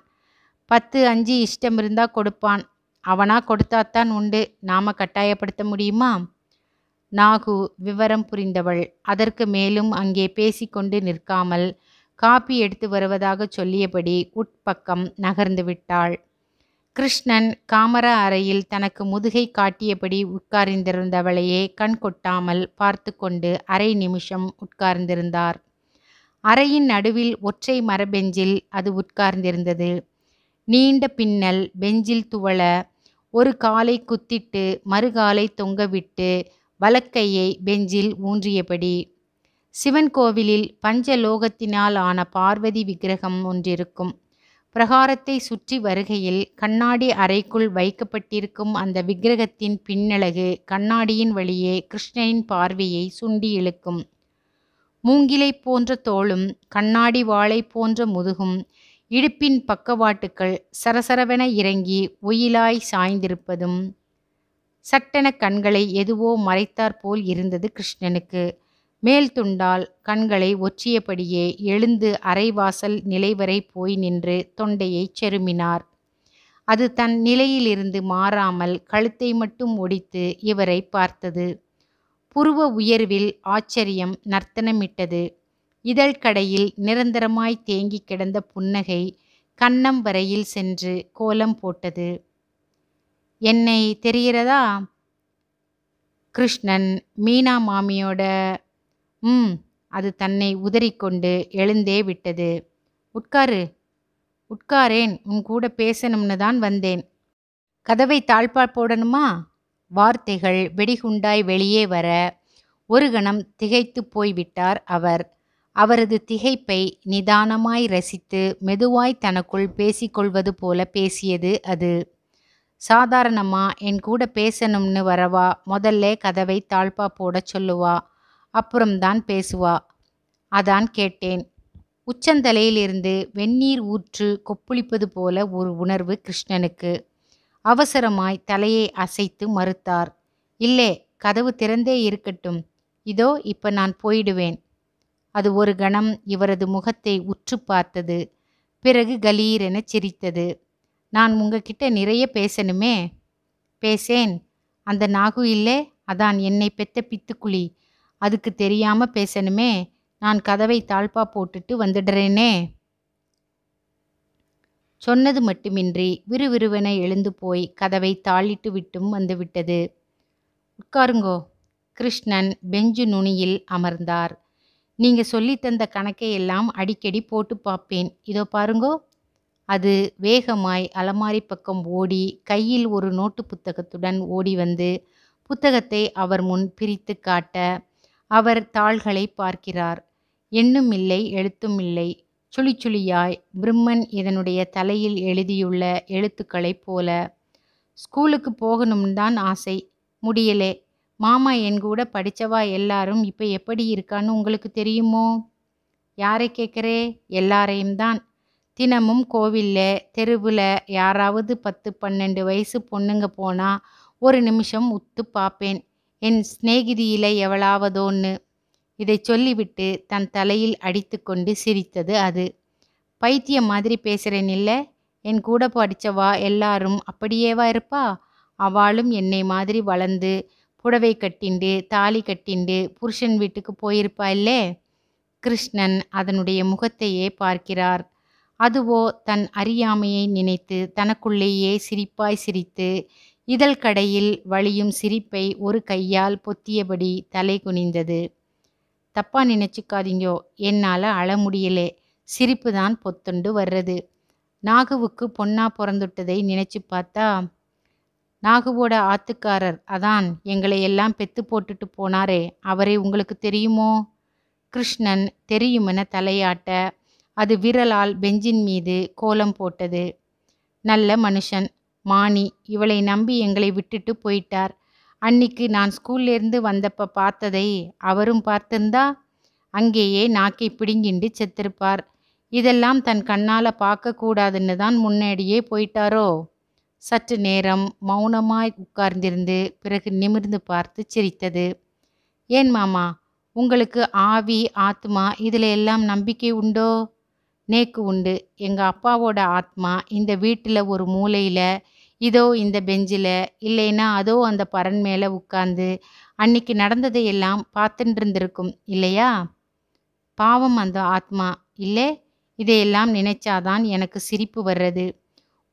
Speaker 1: 10 5 இஷ்டம் இருந்தா கொடுப்பான். அவனா கொடுத்தாத்தான் உண்டு. நாம கட்டாயப்படுத்த முடியுமா? நாகு விவரம் புரிந்தவள். அதற்கு மேலும் அங்கே பேசிக்கொண்டு நிற்காமல் காப்பி எடுத்து வருவதாக சொல்லியபடி உட்பக்கம் நகர்ந்து விட்டாள். கிருஷ்ணன் காமரா அறையில் தனக்கு முதுகை காட்டியபடி உட்கார்ந்திருந்தவளையே கண் கொட்டாமல் பார்த்து கொண்டு அரை நிமிஷம் உட்கார்ந்திருந்தார். அறையின் நடுவில் ஒற்றை மரபெஞ்சில் அது உட்கார்ந்திருந்தது. நீண்ட பின்னல் பெஞ்சில் துவள, ஒரு காலை குத்திட்டு மறுகாலை தொங்கவிட்டு வலக்கையை பெஞ்சில் ஊன்றியபடி. சிவன் கோவிலில் பஞ்சலோகத்தினால் ஆன பார்வதி விக்கிரகம் ஒன்றிருக்கும். பிரகாரத்தை சுற்றி வருகையில் கண்ணாடி அறைக்குள் வைக்கப்பட்டிருக்கும் அந்த விக்கிரகத்தின் பின்னழகு கண்ணாடியின் வழியே கிருஷ்ணனின் பார்வையை சுண்டி இழுக்கும். மூங்கிலை போன்ற தோளும் கண்ணாடி வாளை போன்ற முதுகும் இடுப்பின் பக்கவாட்டுக்கள் சரசரவென இறங்கி ஒயிலாய் சாய்ந்திருப்பதும். சட்டென கண்களை எதுவோ மறைத்தாற்போல் இருந்தது கிருஷ்ணனுக்கு. மேல் துண்டால் கண்களை ஒற்றியபடியே எழுந்து அரைவாசல் நிலைவரை போய் நின்று தொண்டையை செருமினார். அது தன் நிலையிலிருந்து மாறாமல் கழுத்தை மட்டும் ஒடித்து இவரை பார்த்தது. புருவ உயர்வில் ஆச்சரியம் நர்த்தனமிட்டது. இதழ்கடையில் நிரந்தரமாய் தேங்கி கிடந்த புன்னகை கன்னம் வரையில் சென்று கோலம் போட்டது. என்னை தெரிகிறதா? கிருஷ்ணன் மீனா மாமியோட அது தன்னை உதறிக்கொண்டு எழுந்தே விட்டது. உட்காரு. உட்காரேன். உன் கூட பேசணும்னு தான் வந்தேன். கதவை தாழ்பால் போடணுமா? வார்த்தைகள் வெடிகுண்டாய் வெளியே வர ஒரு கணம் திகைத்து போய்விட்டார் அவர். அவரது திகைப்பை நிதானமாய் ரசித்து மெதுவாய் தனக்குள் பேசிக்கொள்வது போல பேசியது அது. சாதாரணமா என் கூட பேசணும்னு வரவா முதல்ல கதவை தாழ்பா போட சொல்லுவா, அப்புறம்தான் பேசுவா. அதான் கேட்டேன். உச்சந்தலையிலிருந்து வெந்நீர் ஊற்று கொப்புளிப்பது போல ஒரு உணர்வு கிருஷ்ணனுக்கு. அவசரமாய் தலையை அசைத்து மறுத்தார். இல்லே, கதவு திறந்தே இருக்கட்டும். இதோ இப்ப நான் போயிடுவேன். அது ஒரு கணம் இவரது முகத்தை உற்று பார்த்தது. பிறகு கலீரென சிரித்தது. நான் உங்ககிட்ட நிறைய பேசணுமே. பேசேன். அந்த நாகு இல்லே, அதான் என்னை பெத்த பித்துக்குழி. அதுக்கு தெரியாம பேசணுமே. நான் கதவை தாழ்பா போட்டுட்டு வந்துடுறேனே. சொன்னது மட்டுமின்றி விறுவிறுவென எழுந்து போய் கதவை தாளிட்டு விட்டும் வந்துவிட்டது. உட்காருங்கோ. கிருஷ்ணன் பெஞ்சு நுனியில் அமர்ந்தார். நீங்க சொல்லி தந்த கணக்கை எல்லாம் அடிக்கடி போட்டு பார்ப்பேன். இதோ பாருங்கோ. அது வேகமாய் அலமாரி பக்கம் ஓடி கையில் ஒரு நோட்டு புத்தகத்துடன் ஓடி வந்து புத்தகத்தை அவர் முன் பிரித்து காட்ட அவர் தாள்களை பார்க்கிறார். எண்ணும் இல்லை, எழுத்தும் இல்லை. சுழி சுழியாய் பிரம்மன் இதனுடைய தலையில் எழுதியுள்ள எழுத்துக்களைப் போல. ஸ்கூலுக்கு போகணும்னு தான் ஆசை, முடியலே. மாமா என் கூட படித்தவா எல்லாரும் இப்போ எப்படி இருக்கான்னு உங்களுக்கு தெரியுமோ? யாரை கேட்குறே? எல்லாரையும் தான். தினமும் கோவிலில் தெருவில் யாராவது 10 12 வயசு பொண்ணுங்க போனால் ஒரு நிமிஷம் உத்து பார்ப்பேன், என் சிநேகிதியில் எவளாவதோன்னு. இதை சொல்லிவிட்டு தன் தலையில் அடித்து கொண்டு சிரித்தது அது. பைத்தியம் மாதிரி பேசுகிறேன் இல்லை? என் கூட படித்தவா எல்லாரும் அப்படியேவா இருப்பா? அவளும் என்னை மாதிரி வளர்ந்து புடவை கட்டிண்டு தாலி கட்டிண்டு புருஷன் வீட்டுக்கு போயிருப்பா இல்லே. கிருஷ்ணன் அதனுடைய முகத்தையே பார்க்கிறார். அதுவோ தன் அறியாமையை நினைத்து தனக்குள்ளேயே சிரிப்பாய் சிரித்து இதழ்கடையில் வழியும் சிரிப்பை ஒரு கையால் பொத்தியபடி தலை குனிந்தது. தப்பா நினைச்சுக்காதீங்கோ, என்னால் அழ முடியலே. சிரிப்பு தான் பொத்துண்டு வர்றது. நாகுவுக்கு பொண்ணா பிறந்துட்டதை நினைச்சு பார்த்தா, நாகுவோட ஆத்துக்காரர் அதான் எங்களை எல்லாம் பெத்து போட்டுட்டு போனாரே, அவரை உங்களுக்கு தெரியுமோ? கிருஷ்ணன் தெரியுமென தலையாட்ட அது விரலால் பெஞ்சின் மீது கோலம் போட்டது. நல்ல மனுஷன், மானி. இவளை நம்பி எங்களை விட்டுட்டு போயிட்டார். அன்னிக்கு நான் ஸ்கூல்லேருந்து வந்தப்ப பார்த்ததை அவரும் பார்த்திருந்தா அங்கேயே நாக்கை பிடுங்கிண்டு செத்திருப்பார். இதெல்லாம் தன் கண்ணால பார்க்க கூடாதுன்னு தான் முன்னாடியே போயிட்டாரோ? சற்று நேரம் மௌனமாய் உட்கார்ந்திருந்து பிறகு நிமிர்ந்து பார்த்து சிரித்தது. ஏன் மாமா, உங்களுக்கு ஆவி ஆத்மா இதில் எல்லாம் நம்பிக்கை உண்டோ? நேக்கு உண்டு. எங்க அப்பாவோட ஆத்மா இந்த வீட்டில் ஒரு மூலையில், இதோ இந்த பெஞ்சில், இல்லைன்னா அதோ அந்த பரண் மேலே உட்கார்ந்து அன்னைக்கு நடந்ததையெல்லாம் பார்த்துட்டு இருந்திருக்கும் இல்லையா? பாவம் அந்த ஆத்மா இல்லை. இதையெல்லாம் நினைச்சாதான் எனக்கு சிரிப்பு வர்றது.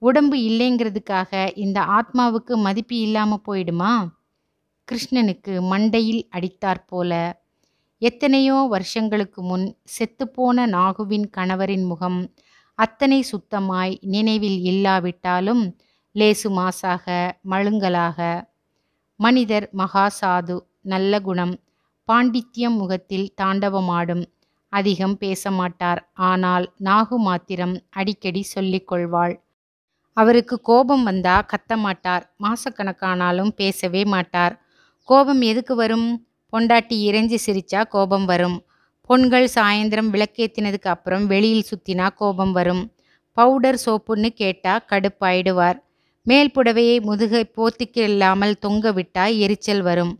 Speaker 1: உடம்பு இல்லைங்கிறதுக்காக இந்த ஆத்மாவுக்கு மதிப்பு இல்லாமல் போயிடுமா? கிருஷ்ணனுக்கு மண்டையில் அடித்தாற்போல. எத்தனையோ வருஷங்களுக்கு முன் செத்துப்போன நாகுவின் கணவரின் முகம் அத்தனை சுத்தமாய் நினைவில் இல்லாவிட்டாலும் லேசு மாசாக மழுங்கலாக. மனிதர் மகாசாது, நல்ல குணம், பாண்டித்யம் முகத்தில் தாண்டவமாடும். அதிகம் பேச மாட்டார். ஆனால் நாகு மாத்திரம் அடிக்கடி சொல்லிக் கொள்வாள். அவருக்கு கோபம் வந்தா கத்த மாட்டார். மாசக்கணக்கானாலும் பேசவே மாட்டார். கோபம் எதுக்கு வரும்? பொண்டாட்டி இறைஞ்சி சிரிச்சா கோபம் வரும். பொண்கள் சாயந்தரம் விளக்கேத்தினதுக்கு அப்புறம் வெளியில் சுத்தினா கோபம் வரும். பவுடர் சோப்புன்னு கேட்டா கடுப்பாயிடுவார். மேல் புடவையை முதுகை போத்திக்கு இல்லாமல் தொங்க விட்டா எரிச்சல் வரும்.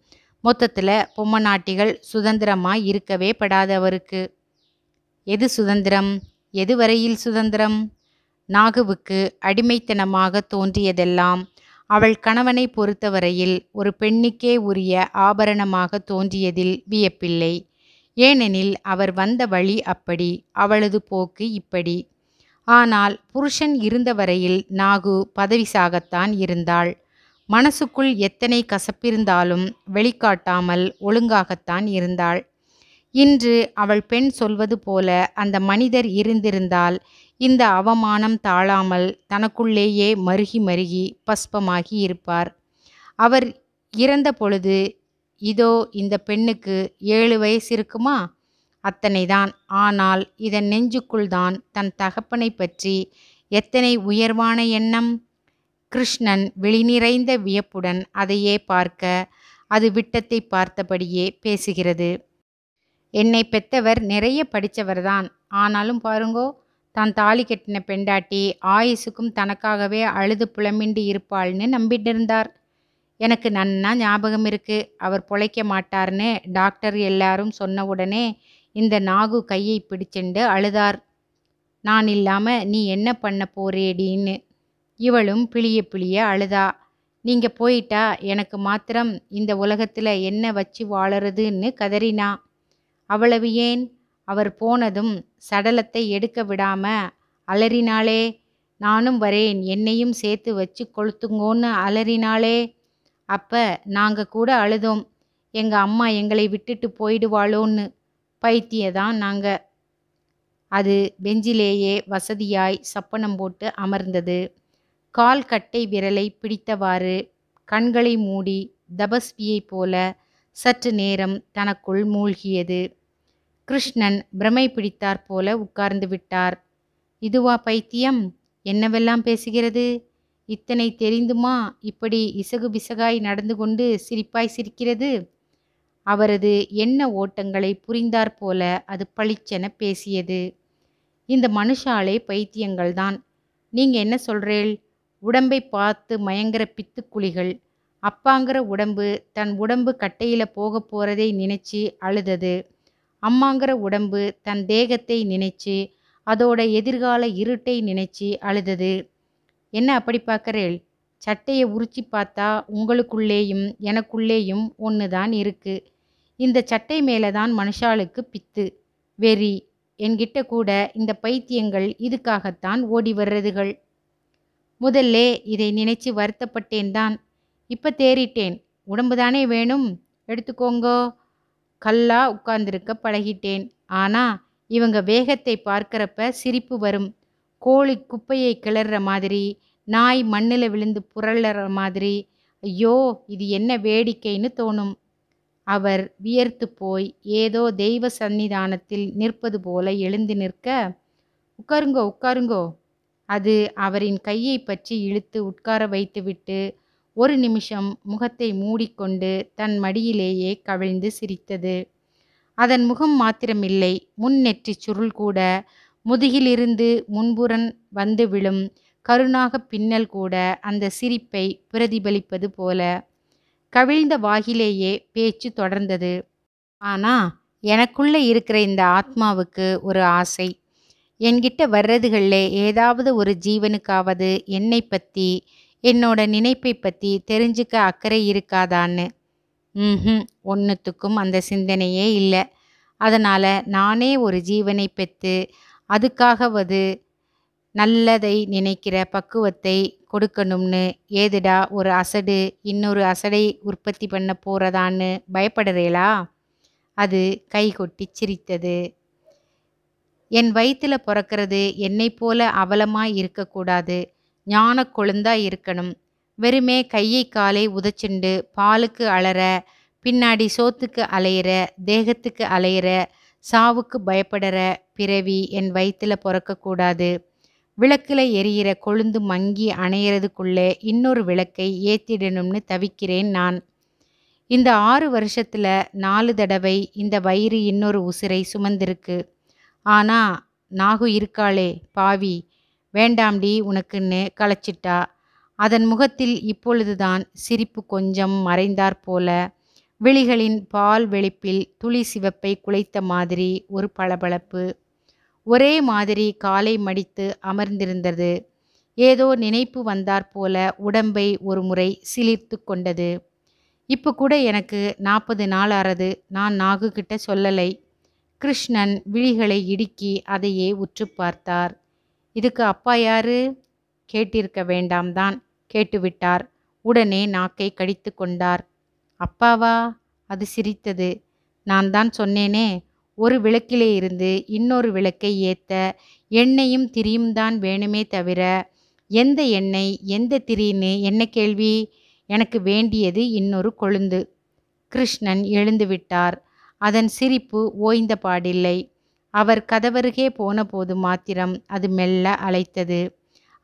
Speaker 1: மொத்தத்தில் பொம்மநாட்டிகள் சுதந்திரமாய் இருக்கவே படாது அவருக்கு. எது சுதந்திரம்? எது வரையில் சுதந்திரம்? நாகுவுக்கு அடிமைத்தனமாக தோன்றியதெல்லாம் அவள் கணவனை பொறுத்தவரையில் ஒரு பெண்ணுக்கே உரிய ஆபரணமாக தோன்றியதில் வியப்பில்லை. ஏனெனில் அவர் வந்த வழி அப்படி, அவளது போக்கு இப்படி. ஆனால் புருஷன் இருந்த வரையில் நாகு பதவிசாகத்தான் இருந்தாள். மனசுக்குள் எத்தனை கசப்பிருந்தாலும் வெளிக்காட்டாமல் ஒழுங்காகத்தான் இருந்தாள். இன்று அவள் பெண் சொல்வது போல அந்த மனிதர் இருந்திருந்தால் இந்த அவமானம் தாழாமல் தனக்குள்ளேயே மருகி மருகி பஸ்பமாகி இருப்பார். அவர் இறந்த பொழுது இதோ இந்த பெண்ணுக்கு 7 வயசு இருக்குமா? அத்தனைதான். ஆனால் இதன் நெஞ்சுக்குள் தான் தன் தகப்பனை பற்றி எத்தனை உயர்வான எண்ணம்! கிருஷ்ணன் விழிநிறைந்த வியப்புடன் அதையே பார்க்க, அது விட்டத்தை பார்த்தபடியே பேசுகிறது. என்னை பெத்தவர் நிறைய படித்தவர்தான். ஆனாலும் பாருங்கோ, தான் தாலி கட்டின பெண்டாட்டி ஆயுசுக்கும் தனக்காகவே அழுது புலம்பிண்டு இருப்பாள்னு நம்பிட்டு இருந்தார். எனக்கு நன்னா ஞாபகம் இருக்கு. அவர் பொழைக்க மாட்டார்னு டாக்டர் எல்லாரும் சொன்ன உடனே இந்த நாகு கையை பிடிச்சுண்டு அழுதார். நான் இல்லாம நீ என்ன பண்ண போறேடின்னு. இவளும் பிழிய பிழிய அழுதா. நீங்க போயிட்டா எனக்கு மாத்திரம் இந்த உலகத்துல என்ன வச்சு வாழறதுன்னு கதறினா. அவ்வளவு ஏன், அவர் போனதும் சடலத்தை எடுக்க விடாம அலறினாளே. நானும் வரேன், என்னையும் சேர்த்து வச்சு கொளுத்துங்கோன்னு அலறினாளே. அப்ப நாங்க கூட அழுதோம், எங்க அம்மா எங்களை விட்டுட்டு போயிடுவாளோன்னு. பைத்தியதான் நாங்க. அது பெஞ்சிலேயே வசதியாய் சப்பனம் போட்டு அமர்ந்தது. கால் கட்டை விரலை பிடித்தவாறு கண்களை மூடி தபஸ்வியைப் போல சற்று நேரம் தனக்குள் மூழ்கியது. கிருஷ்ணன் பிரமை பிடித்தாற் போல உட்கார்ந்து விட்டார். இதுவா பைத்தியம்? என்னவெல்லாம் பேசுகிறது? இத்தனை தெரிந்துமா இப்படி இசகு பிசகாய் நடந்து கொண்டு சிரிப்பாய் சிரிக்கிறது? அவரது எண்ண ஓட்டங்களை புரிந்தாற் போல அது பளிச்சென பேசியது. இந்த மனுஷாலே பைத்தியங்கள்தான். நீங்க என்ன சொல்றேள்? உடம்பை பார்த்து மயங்கர பித்துக்குழிகள். அப்பாங்கிற உடம்பு தன் உடம்பு கட்டையில போக போறதை நினைச்சு அழுதது. அம்மாங்கிற உடம்பு தன் தேகத்தை நினைச்சு அதோட எதிர்கால இருட்டை நினைச்சு அழுதது. என்ன அப்படி பார்க்கறேள்? சட்டையை உரிச்சி பார்த்தா உங்களுக்குள்ளேயும் எனக்குள்ளேயும் ஒன்று தான் இருக்கு. இந்த சட்டை மேலதான் மனுஷாளுக்கு பித்து, வெறி. என்கிட்ட கூட இந்த பைத்தியங்கள் இதுக்காகத்தான் ஓடி வர்றதுகள். முதல்ல இதை நினைச்சு வருத்தப்பட்டேன் தான். இப்ப தேறிட்டேன். உடம்பு தானே வேணும், எடுத்துக்கோங்கோ. கல்லா உட்கார்ந்திருக்க பழகிட்டேன். ஆனா இவங்க வேகத்தை பார்க்கறப்ப சிரிப்பு வரும். கோழி குப்பையை கிளற மாதிரி, நாய் மண்ணில் விழுந்து புரளற மாதிரி. ஐயோ, இது என்ன வேடிக்கைன்னு தோணும். அவர் வியர்த்து போய் ஏதோ தெய்வ சந்நிதானத்தில் நிற்பது போல எழுந்து நிற்க, உட்காருங்கோ உட்காருங்கோ. அது அவரின் கையை பற்றி இழுத்து உட்கார வைத்துவிட்டு ஒரு நிமிஷம் முகத்தை மூடிக்கொண்டு தன் மடியிலேயே கவிழ்ந்து சிரித்தது. அதன் முகம் மாத்திரமில்லை, முன்னெற்றிச் சுருள் கூட, முதுகிலிருந்து முன்புறம் வந்து விழும் கருநாகப் பின்னல் கூட அந்த சிரிப்பை பிரதிபலிப்பது போல. கவிழ்ந்த வாகிலேயே பேச்சு தொடர்ந்தது. ஆனா எனக்குள்ள இருக்கிற இந்த ஆத்மாவுக்கு ஒரு ஆசை. என்கிட்ட வர்றதுகள்ல ஏதாவது ஒரு ஜீவனுக்காவது என்னை பத்தி, என்னோட நினைப்பை பத்தி தெரிஞ்சுக்க அக்கறை இருக்காதான்னு. ஒன்னுத்துக்கும் அந்த சிந்தனையே இல்லை. அதனால நானே ஒரு ஜீவனை பெத்து அதுக்காகவது நல்லதை நினைக்கிற பக்குவத்தை கொடுக்கணும்னு ஏதுடா ஒரு அசடு இன்னொரு அசடை உற்பத்தி பண்ண போறதான்னு பயப்படுறேளா? அது கைகொட்டி சிரித்தது. என் வயித்துல பிறக்கிறது என்னை போல அவலமாய் இருக்கக்கூடாது. ஞான கொழுந்தா இருக்கணும். வெறுமே கையை காலை உதச்சுண்டு பாலுக்கு அலற, பின்னாடி சோத்துக்கு அலையிற, தேகத்துக்கு அலையிற, சாவுக்கு பயப்படுற பிறவி என் வயித்துல பிறக்கக்கூடாது. விளக்குல எரியிற கொழுந்து மங்கி அணையறதுக்குள்ளே இன்னொரு விளக்கை ஏத்திடணும்னு தவிக்கிறேன் நான். இந்த 6 வருஷத்துல 4 தடவை இந்த வயிறு இன்னொரு உசிரை சுமந்திருக்கு. ஆனா நாகு இருக்காளே பாவி, வேண்டாம்டி உனக்குன்னு களைச்சிட்டா. அதன் முகத்தில் இப்பொழுதுதான் சிரிப்பு கொஞ்சம் மறைந்தாற்போல, விழிகளின் பால் வெளிப்பில் துளி சிவப்பை குலைத்த மாதிரி ஒரு பளபளப்பு. ஒரே மாதிரி காலை மடித்து அமர்ந்திருந்தது. ஏதோ நினைப்பு வந்தாற்போல உடம்பை ஒரு முறை சிலிர்த்து கொண்டது. இப்போ கூட எனக்கு 40 நாள் ஆறது. நான் நாகு கிட்ட சொல்லலை. கிருஷ்ணன் விழிகளை இடுக்கி அதையே உற்று பார்த்தார். இதுக்கு அப்பா யாரு? கேட்டிருக்க வேண்டாம் தான், கேட்டுவிட்டார். உடனே நாக்கை கடித்து கொண்டார். அப்பாவா? அது சிரித்தது. நான் தான் சொன்னேனே, ஒரு விளக்கிலே இருந்து இன்னொரு விளக்கை ஏத்த எண்ணெயும் திரியும் தான் வேணுமே தவிர எந்த எண்ணெய் எந்த திரின்னு என்ன கேள்வி? எனக்கு வேண்டியது இன்னொரு கொழுந்து. கிருஷ்ணன் எழுந்து விட்டார். அதன் சிரிப்பு ஓய்ந்த பாடில்லை. அவர் கதவருகே போன போது மாத்திரம் அது மெல்ல அலைத்தது.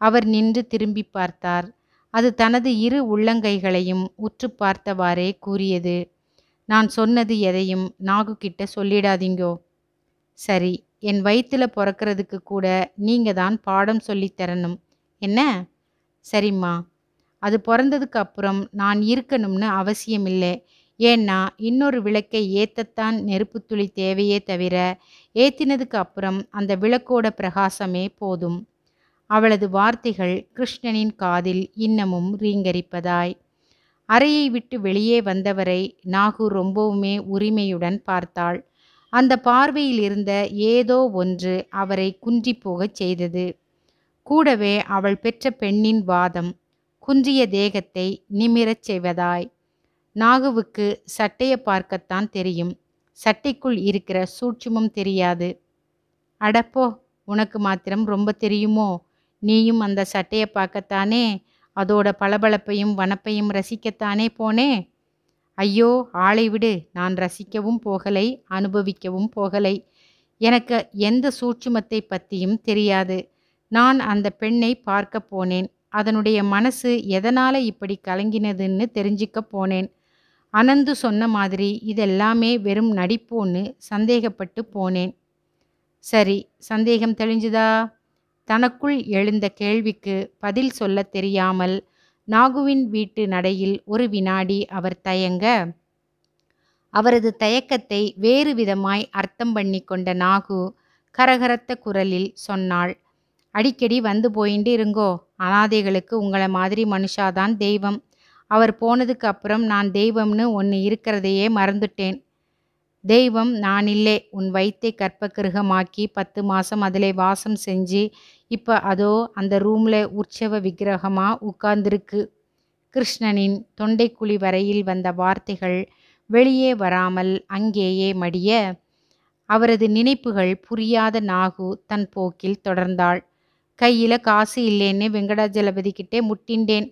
Speaker 1: அவர் நின்று திரும்பி பார்த்தார். அது தனது இரு உள்ளங்கைகளையும் உற்று பார்த்தவாறே கூறியது, நான் சொன்னது எதையும் நாகு கிட்ட சொல்லிடாதீங்கோ. சரி, என் வயித்துல பிறக்கிறதுக்கு கூட நீங்க தான் பாடம் சொல்லித் தரணும். என்ன? சரிம்மா. அது பிறந்ததுக்கு அப்புறம் நான் இருக்கணும்னு அவசியமில்லை. ஏன்னா இன்னொரு விளக்கை ஏத்தத்தான் நெருப்புத்துளி தேவையே தவிர ஏத்தினதுக்கு அப்புறம் அந்த விளக்கோட பிரகாசமே போதும். அவளது வார்த்தைகள் கிருஷ்ணனின் காதில் இன்னமும் ரீங்கரிப்பதாய். அறையை விட்டு வெளியே வந்தவரை நாகு ரொம்பவுமே உரிமையுடன் பார்த்தாள். அந்த பார்வையில் இருந்த ஏதோ ஒன்று அவரை குன்றி போகச் செய்தது. கூடவே அவள் பெற்ற பெண்ணின் வாதம், குன்றிய தேகத்தை நிமிரச் செய்வதாய். நாகுவுக்கு சட்டையை பார்க்கத்தான் தெரியும், சட்டைக்குள் இருக்கிற சூட்சுமம் தெரியாது. அடப்போ, உனக்கு மாத்திரம் ரொம்ப தெரியுமோ? நீயும் அந்த சட்டையை பார்க்கத்தானே, அதோட பளபளப்பையும் வனப்பையும் ரசிக்கத்தானே போனே? ஐயோ, ஆளை விடு. நான் ரசிக்கவும் போகலை, அனுபவிக்கவும் போகலை. எனக்கு எந்த சூட்சுமத்தை பற்றியும் தெரியாது. நான் அந்த பெண்ணை பார்க்க போனேன். அதனுடைய மனசு எதனால இப்படி கலங்கினதுன்னு தெரிஞ்சுக்க போனேன். அனந்து சொன்ன மாதிரி இதெல்லாமே வெறும் நடிப்போன்னு சந்தேகப்பட்டு போனேன். சரி, சந்தேகம் தெளிஞ்சுதா? தனக்குள் எழுந்த கேள்விக்கு பதில் சொல்ல தெரியாமல் நாகுவின் வீட்டு நடையில் ஒரு வினாடி அவர் தயங்க, அவரது தயக்கத்தை வேறு விதமாய் அர்த்தம் பண்ணி கொண்ட நாகு கரகரத்த குரலில் சொன்னாள், அடிக்கடி வந்து போயிண்டு இருங்கோ. அனாதைகளுக்கு உங்களை மாதிரி மனுஷாதான் தெய்வம். அவர் போனதுக்கு அப்புறம் நான் தெய்வம்னு ஒன்று இருக்கிறதையே மறந்துட்டேன். தெய்வம் நான் இல்லை. உன் வயித்தை கற்பகிருகமாக்கி 10 மாதம் அதிலே வாசம் செஞ்சு இப்போ அதோ அந்த ரூமில் உற்சவ விக்கிரகமாக உட்கார்ந்துருக்கு. கிருஷ்ணனின் தொண்டைக்குழி வரையில் வந்த வார்த்தைகள் வெளியே வராமல் அங்கேயே மடிய, அவரது நினைப்புகள் புரியாத நாகு தன் போக்கில் தொடர்ந்தாள். கையில் காசு இல்லைன்னு வெங்கடாஜலபதி கிட்டே முட்டிண்டேன்.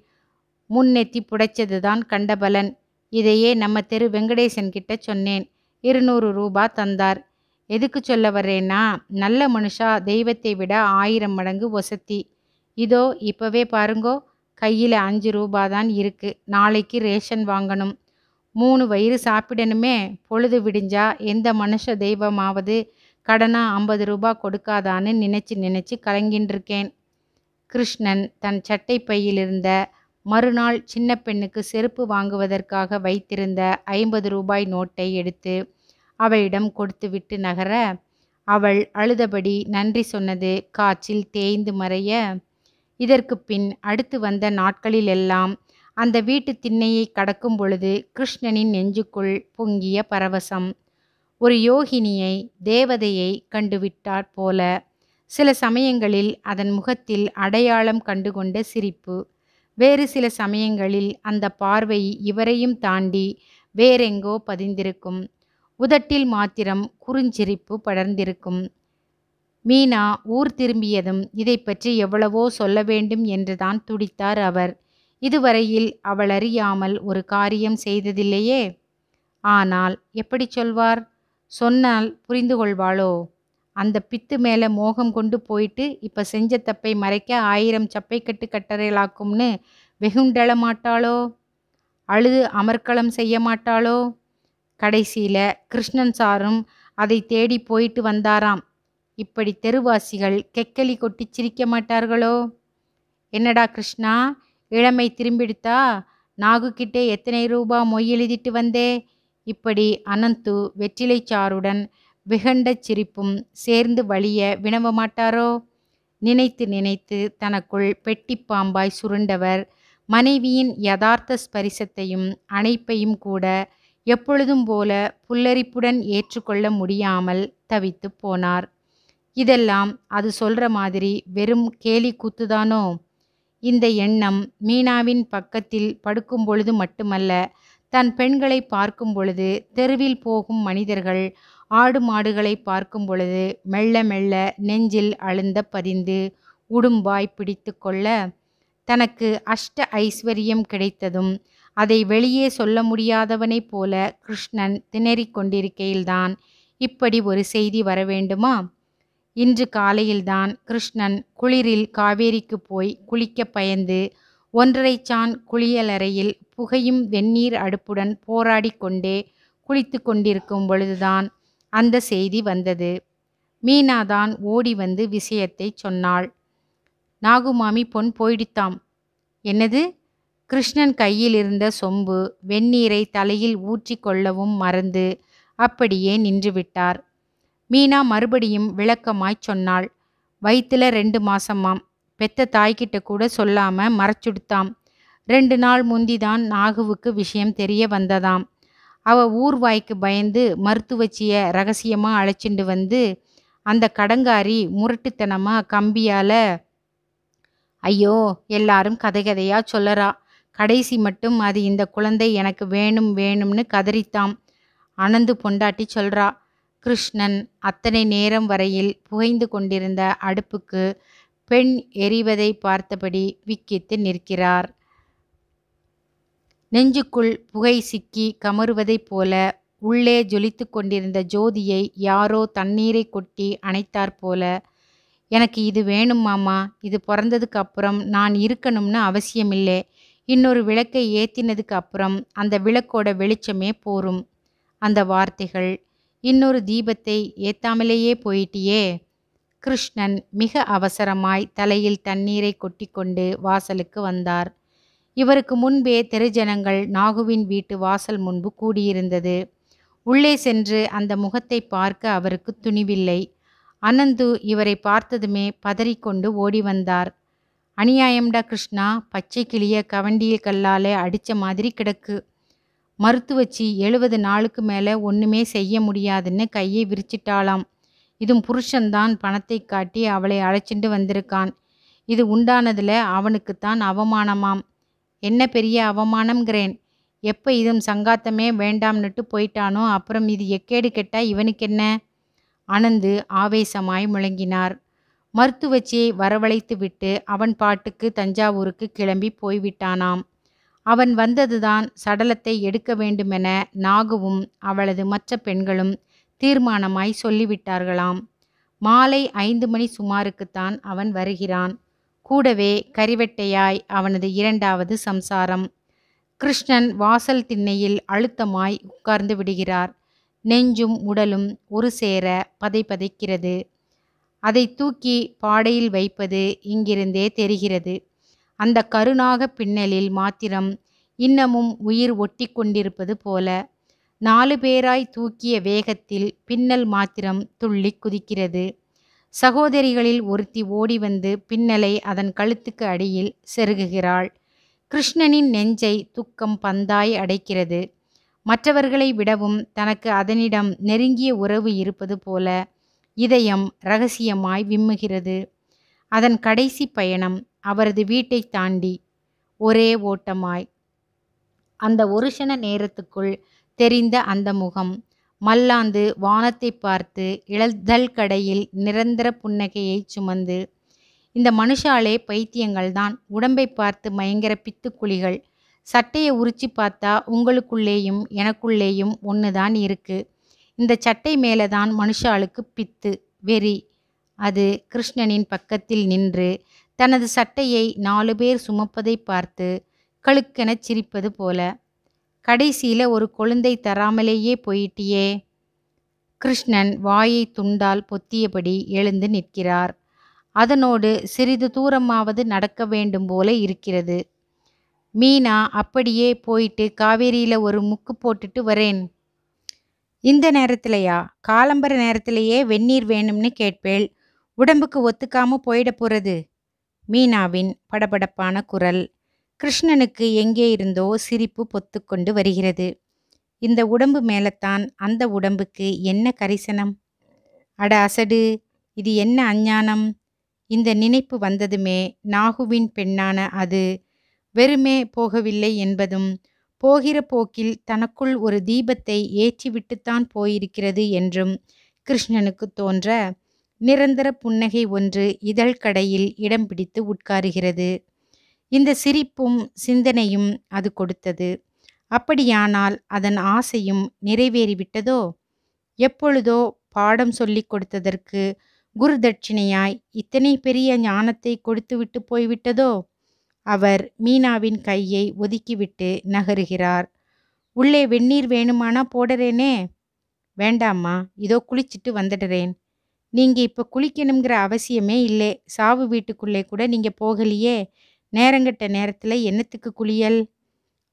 Speaker 1: முன்னெத்தி புடைச்சது தான் கண்டபலன். இதையே நம்ம தெரு வெங்கடேசன் கிட்ட சொன்னேன். 200 ரூபா தந்தார். எதுக்கு சொல்ல வர்றேன்னா, நல்ல மனுஷா தெய்வத்தை விட 1000 மடங்கு ஒசத்தி. இதோ இப்பவே பாருங்கோ, கையில் 5 ரூபா தான் இருக்கு. நாளைக்கு ரேஷன் வாங்கணும். 3 வயிறு சாப்பிடணுமே. பொழுது விடிஞ்சா எந்த மனுஷ தெய்வமாவது கடனா 50 ரூபா கொடுக்காதான்னு நினைச்சு கலங்கின்றிருக்கேன். கிருஷ்ணன் தன் சட்டை பையிலிருந்த மறுநாள் சின்ன பெண்ணுக்கு செருப்பு வாங்குவதற்காக வைத்திருந்த 50 ரூபாய் நோட்டை எடுத்து அவளிடம் கொடுத்துவிட்டு நகர, அவள் அழுதபடி நன்றி சொன்னது காற்றில் தேய்ந்து மறைய, இதற்கு பின் அடுத்து வந்த நாட்களிலெல்லாம் அந்த வீட்டு திண்ணையை கடக்கும் பொழுது கிருஷ்ணனின் நெஞ்சுக்குள் பொங்கிய பரவசம். ஒரு யோகினியை, தேவதையை கண்டுவிட்டாற் போல. சில சமயங்களில் அதன் முகத்தில் அடையாளம் கண்டுகொண்ட சிரிப்பு. வேறு சில சமயங்களில் அந்த பார்வை இவரையும் தாண்டி வேறெங்கோ பதிந்திருக்கும். உதட்டில் மாத்திரம் குறுஞ்சிரிப்பு படர்ந்திருக்கும். மீனா ஊர் திரும்பியதும் இதை பற்றி எவ்வளவோ சொல்ல வேண்டும் என்றுதான் துடித்தார் அவர். இதுவரையில் அவள் அறியாமல் ஒரு காரியம் செய்ததில்லையே. ஆனால் எப்படி சொல்வார்? சொன்னால் புரிந்து கொள்வாளோ? அந்த பித்து மேலே மோகம் கொண்டு போயிட்டு இப்போ செஞ்ச தப்பை மறைக்க 1000 சப்பைக்கட்டு கட்டறைகளாக்கும்னு வெகுண்டெழ மாட்டாளோ? அழுது அமர்க்களம் செய்ய மாட்டாளோ? கடைசியில் கிருஷ்ணன் சாரும் அதை தேடி போயிட்டு வந்தாராம். இப்படி தெருவாசிகள் கெக்கலி கொட்டி சிரிக்க மாட்டார்களோ? என்னடா கிருஷ்ணா, இளமை திரும்பிடுத்தா? நாகுக்கிட்டே எத்தனை ரூபா மொய் எழுதிட்டு வந்தே? இப்படி அனந்து வெற்றிலை சாருடன் விகண்ட சிரிப்பும் சேர்ந்து வழிய வினவ மாட்டாரோ? நினைத்து நினைத்து தனக்குள் பெட்டிப்பாம்பாய் சுருண்டவர் மனைவியின் யதார்த்த ஸ்பரிசத்தையும் அணைப்பையும் கூட எப்பொழுதும் போல புல்லரிப்புடன் ஏற்றுக்கொள்ள முடியாமல் தவித்து போனார். இதெல்லாம் அது சொல்ற மாதிரி வெறும் கேலி கூத்துதானோ? இந்த எண்ணம் மீனாவின் பக்கத்தில் படுக்கும் பொழுது மட்டுமல்ல, தன் பெண்களை பார்க்கும் பொழுது, தெருவில் போகும் மனிதர்கள், ஆடு மாடுகளை பார்க்கும் பொழுது மெல்ல மெல்ல நெஞ்சில் அழுந்த பதிந்து உடும்பாய் பிடித்து கொள்ள, தனக்கு அஷ்ட ஐஸ்வர்யம் கிடைத்ததும் அதை வெளியே சொல்ல முடியாதவனைப் போல கிருஷ்ணன் திணறிக் கொண்டிருக்கையில்தான் இப்படி ஒரு செய்தி வர வேண்டுமா? இன்று காலையில்தான் கிருஷ்ணன் குளிரில் காவேரிக்கு போய் குளிக்க பயந்து 1.5 சான் குளியலறையில் புகையும் வெந்நீர் அடுப்புடன் போராடி கொண்டே குளித்து கொண்டிருக்கும் பொழுதுதான் அந்த செய்தி வந்தது. மீனாதான் ஓடி வந்து விஷயத்தை சொன்னாள். நாகுமாமி பொன் போயிடுத்தாம். என்னது? கிருஷ்ணன் கையில் இருந்த சொம்பு வெந்நீரை தலையில் ஊற்றி கொள்ளவும் மறந்து அப்படியே நின்றுவிட்டார். மீனா மறுபடியும் விளக்கமாய் சொன்னாள். வயிற்றுல 2 மாசமாம். பெத்த தாய்கிட்ட கூட சொல்லாம மறைச்சுடுத்தாம். 2 நாள் முந்திதான் நாகுவுக்கு விஷயம் தெரிய வந்ததாம். அவ ஊர்வாய்க்கு பயந்து மருத்துவச்சிய ரகசியமா அழைச்சிண்டு வந்து அந்த கடங்காரி முரட்டுத்தனமா கம்பியால, ஐயோ எல்லாரும் கதை கதையா சொல்லறா. கடைசி மட்டும் அது இந்த குழந்தை எனக்கு வேணும் வேணும்னு கதறித்தாம். அனந்து பொண்டாட்டி சொல்றா. கிருஷ்ணன் அத்தனை நேரம் வரையில் புகைந்து கொண்டிருந்த அடுப்புக்கு பெண் எரிவதை பார்த்தபடி விக்கித்து நிற்கிறார். நெஞ்சுக்குள் புகை சிக்கி கமறுவதைப் போல உள்ளே ஜொலித்து கொண்டிருந்த ஜோதியை யாரோ தண்ணீரை கொட்டி அணைத்தாற்போல, எனக்கு இது வேணும் மாமா. இது பிறந்ததுக்கு அப்புறம் நான் இருக்கணும்னு அவசியமில்லை. இன்னொரு விளக்கை ஏற்றினதுக்கு அப்புறம் அந்த விளக்கோட வெளிச்சமே போரும். அந்த வார்த்தைகள், இன்னொரு தீபத்தை ஏத்தாமலேயே போயிட்டியே. கிருஷ்ணன் மிக அவசரமாய் தலையில் தண்ணீரை கொட்டி கொண்டு வாசலுக்கு வந்தார். இவருக்கு முன்பே தெருஜனங்கள் நாகுவின் வீட்டு வாசல் முன்பு கூடியிருந்தது. உள்ளே சென்று அந்த முகத்தை பார்க்க அவருக்கு துணிவில்லை. அனந்து இவரை பார்த்ததுமே பதறிக்கொண்டு ஓடி வந்தார். அநியாயம்டா கிருஷ்ணா, பச்சை கிளிய கவண்டியில் கல்லாலே அடித்த மாதிரி கிடக்கு. மருத்துவச்சி 70 நாளுக்கு மேலே ஒன்றுமே செய்ய முடியாதுன்னு கையை விரிச்சிட்டாளாம். இதும் புருஷன்தான் பணத்தை காட்டி அவளை அழைச்சிட்டு வந்திருக்கான். இது உண்டானதில் அவனுக்குத்தான் அவமானமாம். என்ன பெரிய அவமானம்ங்கிறேன். எப்போ இதும் சங்காத்தமே வேண்டாம்னுட்டு போயிட்டானோ அப்புறம் இது எக்கேடு கெட்டா இவனுக்கென்ன? அனந்து ஆவேசமாய் முழங்கினார். மருத்துவச்சியை வரவழைத்து விட்டு அவன் பாட்டுக்கு தஞ்சாவூருக்கு கிளம்பி போய்விட்டானாம். அவன் வந்ததுதான் சடலத்தை எடுக்க வேண்டுமென நாகுவும் அவளது மற்ற பெண்களும் தீர்மானமாய் சொல்லிவிட்டார்களாம். மாலை 5 மணி சுமாருக்குத்தான் அவன் வருகிறான். கூடவே கரிவெட்டையாய் அவனது இரண்டாவது சம்சாரம். கிருஷ்ணன் வாசல் திண்ணையில் அழுத்தமாய் உட்கார்ந்து விடுகிறார். நெஞ்சும் உடலும் ஒரு சேர பதைபதைக்கிறது. அதை தூக்கி பாடையில் வைப்பது இங்கிருந்தே தெரிகிறது. அந்த கருநாக பின்னலில் மாத்திரம் இன்னமும் உயிர் ஒட்டி கொண்டிருப்பது போல 4 பேராய் தூக்கிய வேகத்தில் பின்னல் மாத்திரம் துள்ளி குதிக்கிறது. சகோதரிகளில் ஒருத்தி ஓடி வந்து பின்னலை அதன் கழுத்துக்கு அடியில் செருகுகிறாள். கிருஷ்ணனின் நெஞ்சை துக்கம் பந்தாய் அடைக்கிறது. மற்றவர்களை விடவும் தனக்கு அதனிடம் நெருங்கிய உறவு இருப்பது போல இதயம் இரகசியமாய் விம்முகிறது. அதன் கடைசி பயணம் அவரது வீட்டை தாண்டி ஒரே ஓட்டமாய். அந்த ஒரு க்ஷண நேரத்துக்குள் தெரிந்த அந்த முகம், மல்லாந்து வானத்தை பார்த்து இளதல் கடையில் நிரந்தர புன்னகையை சுமந்து. இந்த மனுஷாலே பைத்தியங்கள்தான். உடம்பை பார்த்து பயங்கர பித்துக்குழிகள். சட்டையை உரிச்சு பார்த்தா உங்களுக்குள்ளேயும் எனக்குள்ளேயும் ஒன்றுதான் இருக்கு. இந்த சட்டை மேலதான் மனுஷாளுக்கு பித்து, வெறி. அது கிருஷ்ணனின் பக்கத்தில் நின்று தனது சட்டையை 4 பேர் சுமப்பதை பார்த்து கழுக்கெனச் சிரிப்பது போல. கடைசியில ஒரு கொழுந்தை தராமலேயே போயிட்டியே. கிருஷ்ணன் வாயை துண்டால் பொத்தியபடி எழுந்து நிற்கிறார். அதனோடு சிறிது தூரமாவது நடக்க வேண்டும் போல இருக்கிறது. மீனா, அப்படியே போயிட்டு காவேரியில ஒரு முக்கு போட்டுட்டு வரேன். இந்த நேரத்திலையா? காலம்பர நேரத்திலேயே வெந்நீர் வேணும்னு கேட்பேள். உடம்புக்கு ஒத்துக்காம போயிட போறது. மீனாவின் படபடப்பான குரல். கிருஷ்ணனுக்கு எங்கே இருந்தோ சிரிப்பு பொத்துக்கொண்டு வருகிறது. இந்த உடம்பு மேலத்தான் அந்த உடம்புக்கு என்ன கரிசனம்? அட அசடு, இது என்ன அஞ்ஞானம்? இந்த நினைப்பு வந்ததுமே நாகுவின் பெண்ணான அது வெறுமே போகவில்லை என்பதும், போகிற போக்கில் தனக்குள் ஒரு தீபத்தை ஏற்றிவிட்டுத்தான் போயிருக்கிறது என்றும் கிருஷ்ணனுக்கு தோன்ற, நிரந்தர புன்னகை ஒன்று இதழ் கடையில் இடம் பிடித்து உட்காருகிறது. இந்த சிரிப்பும் சிந்தனையும் அது கொடுத்தது. அப்படியானால் அதன் ஆசையும் நிறைவேறிவிட்டதோ? எப்பொழுதோ பாடம் சொல்லிக் கொடுத்ததற்கு குரு தட்சிணையாய் இத்தனை பெரிய ஞானத்தை கொடுத்துவிட்டு போய்விட்டதோ? அவர் மீனாவின் கையை ஒதுக்கிவிட்டு நகருகிறார். உள்ளே வெந்நீர் வேணுமானா போடுறேனே. வேண்டாம்மா, இதோ குளிச்சுட்டு வந்துடுறேன். நீங்க இப்ப குளிக்கணுங்கிற அவசியமே இல்லை. சாவு வீட்டுக்குள்ளே கூட நீங்க போகலையே. நேரங்கட்ட நேரத்துல என்னத்துக்கு குளியல்?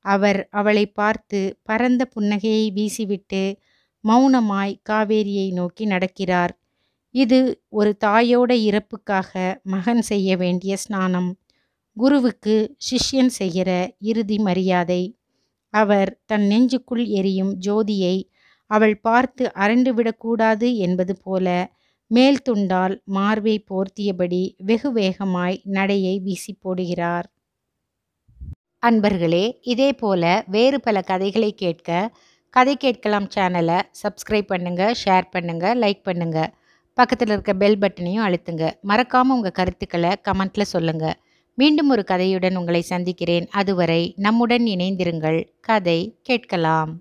Speaker 1: அவர் அவளை பார்த்து பரந்த புன்னகையை வீசிவிட்டு மௌனமாய் காவேரியை நோக்கி நடக்கிறார். இது ஒரு தாயோட இறப்புக்காக மகன் செய்ய வேண்டிய ஸ்நானம். குருவுக்கு சிஷ்யன் செய்கிற இறுதி மரியாதை. அவர் தன் நெஞ்சுக்குள் எரியும் ஜோதியை அவள் பார்த்து அரண்டுவிடக்கூடாது என்பது போல மேல் துண்டால் மார்பை போர்த்தியபடி வெகு வேகமாய் நடையை வீசி போடுகிறார். அன்பர்களே, இதே போல வேறு பல கதைகளை கேட்க கதை கேட்கலாம் சேனலை சப்ஸ்கிரைப் பண்ணுங்க, ஷேர் பண்ணுங்க, லைக் பண்ணுங்க. பக்கத்தில் இருக்க பெல் பட்டனையும் அழுத்துங்க. மறக்காம உங்க கருத்துக்களை கமெண்ட்ல சொல்லுங்க. மீண்டும் ஒரு கதையுடன் உங்களை சந்திக்கிறேன். அதுவரை நம்முடன் இணைந்திருங்கள். கதை கேட்கலாம்.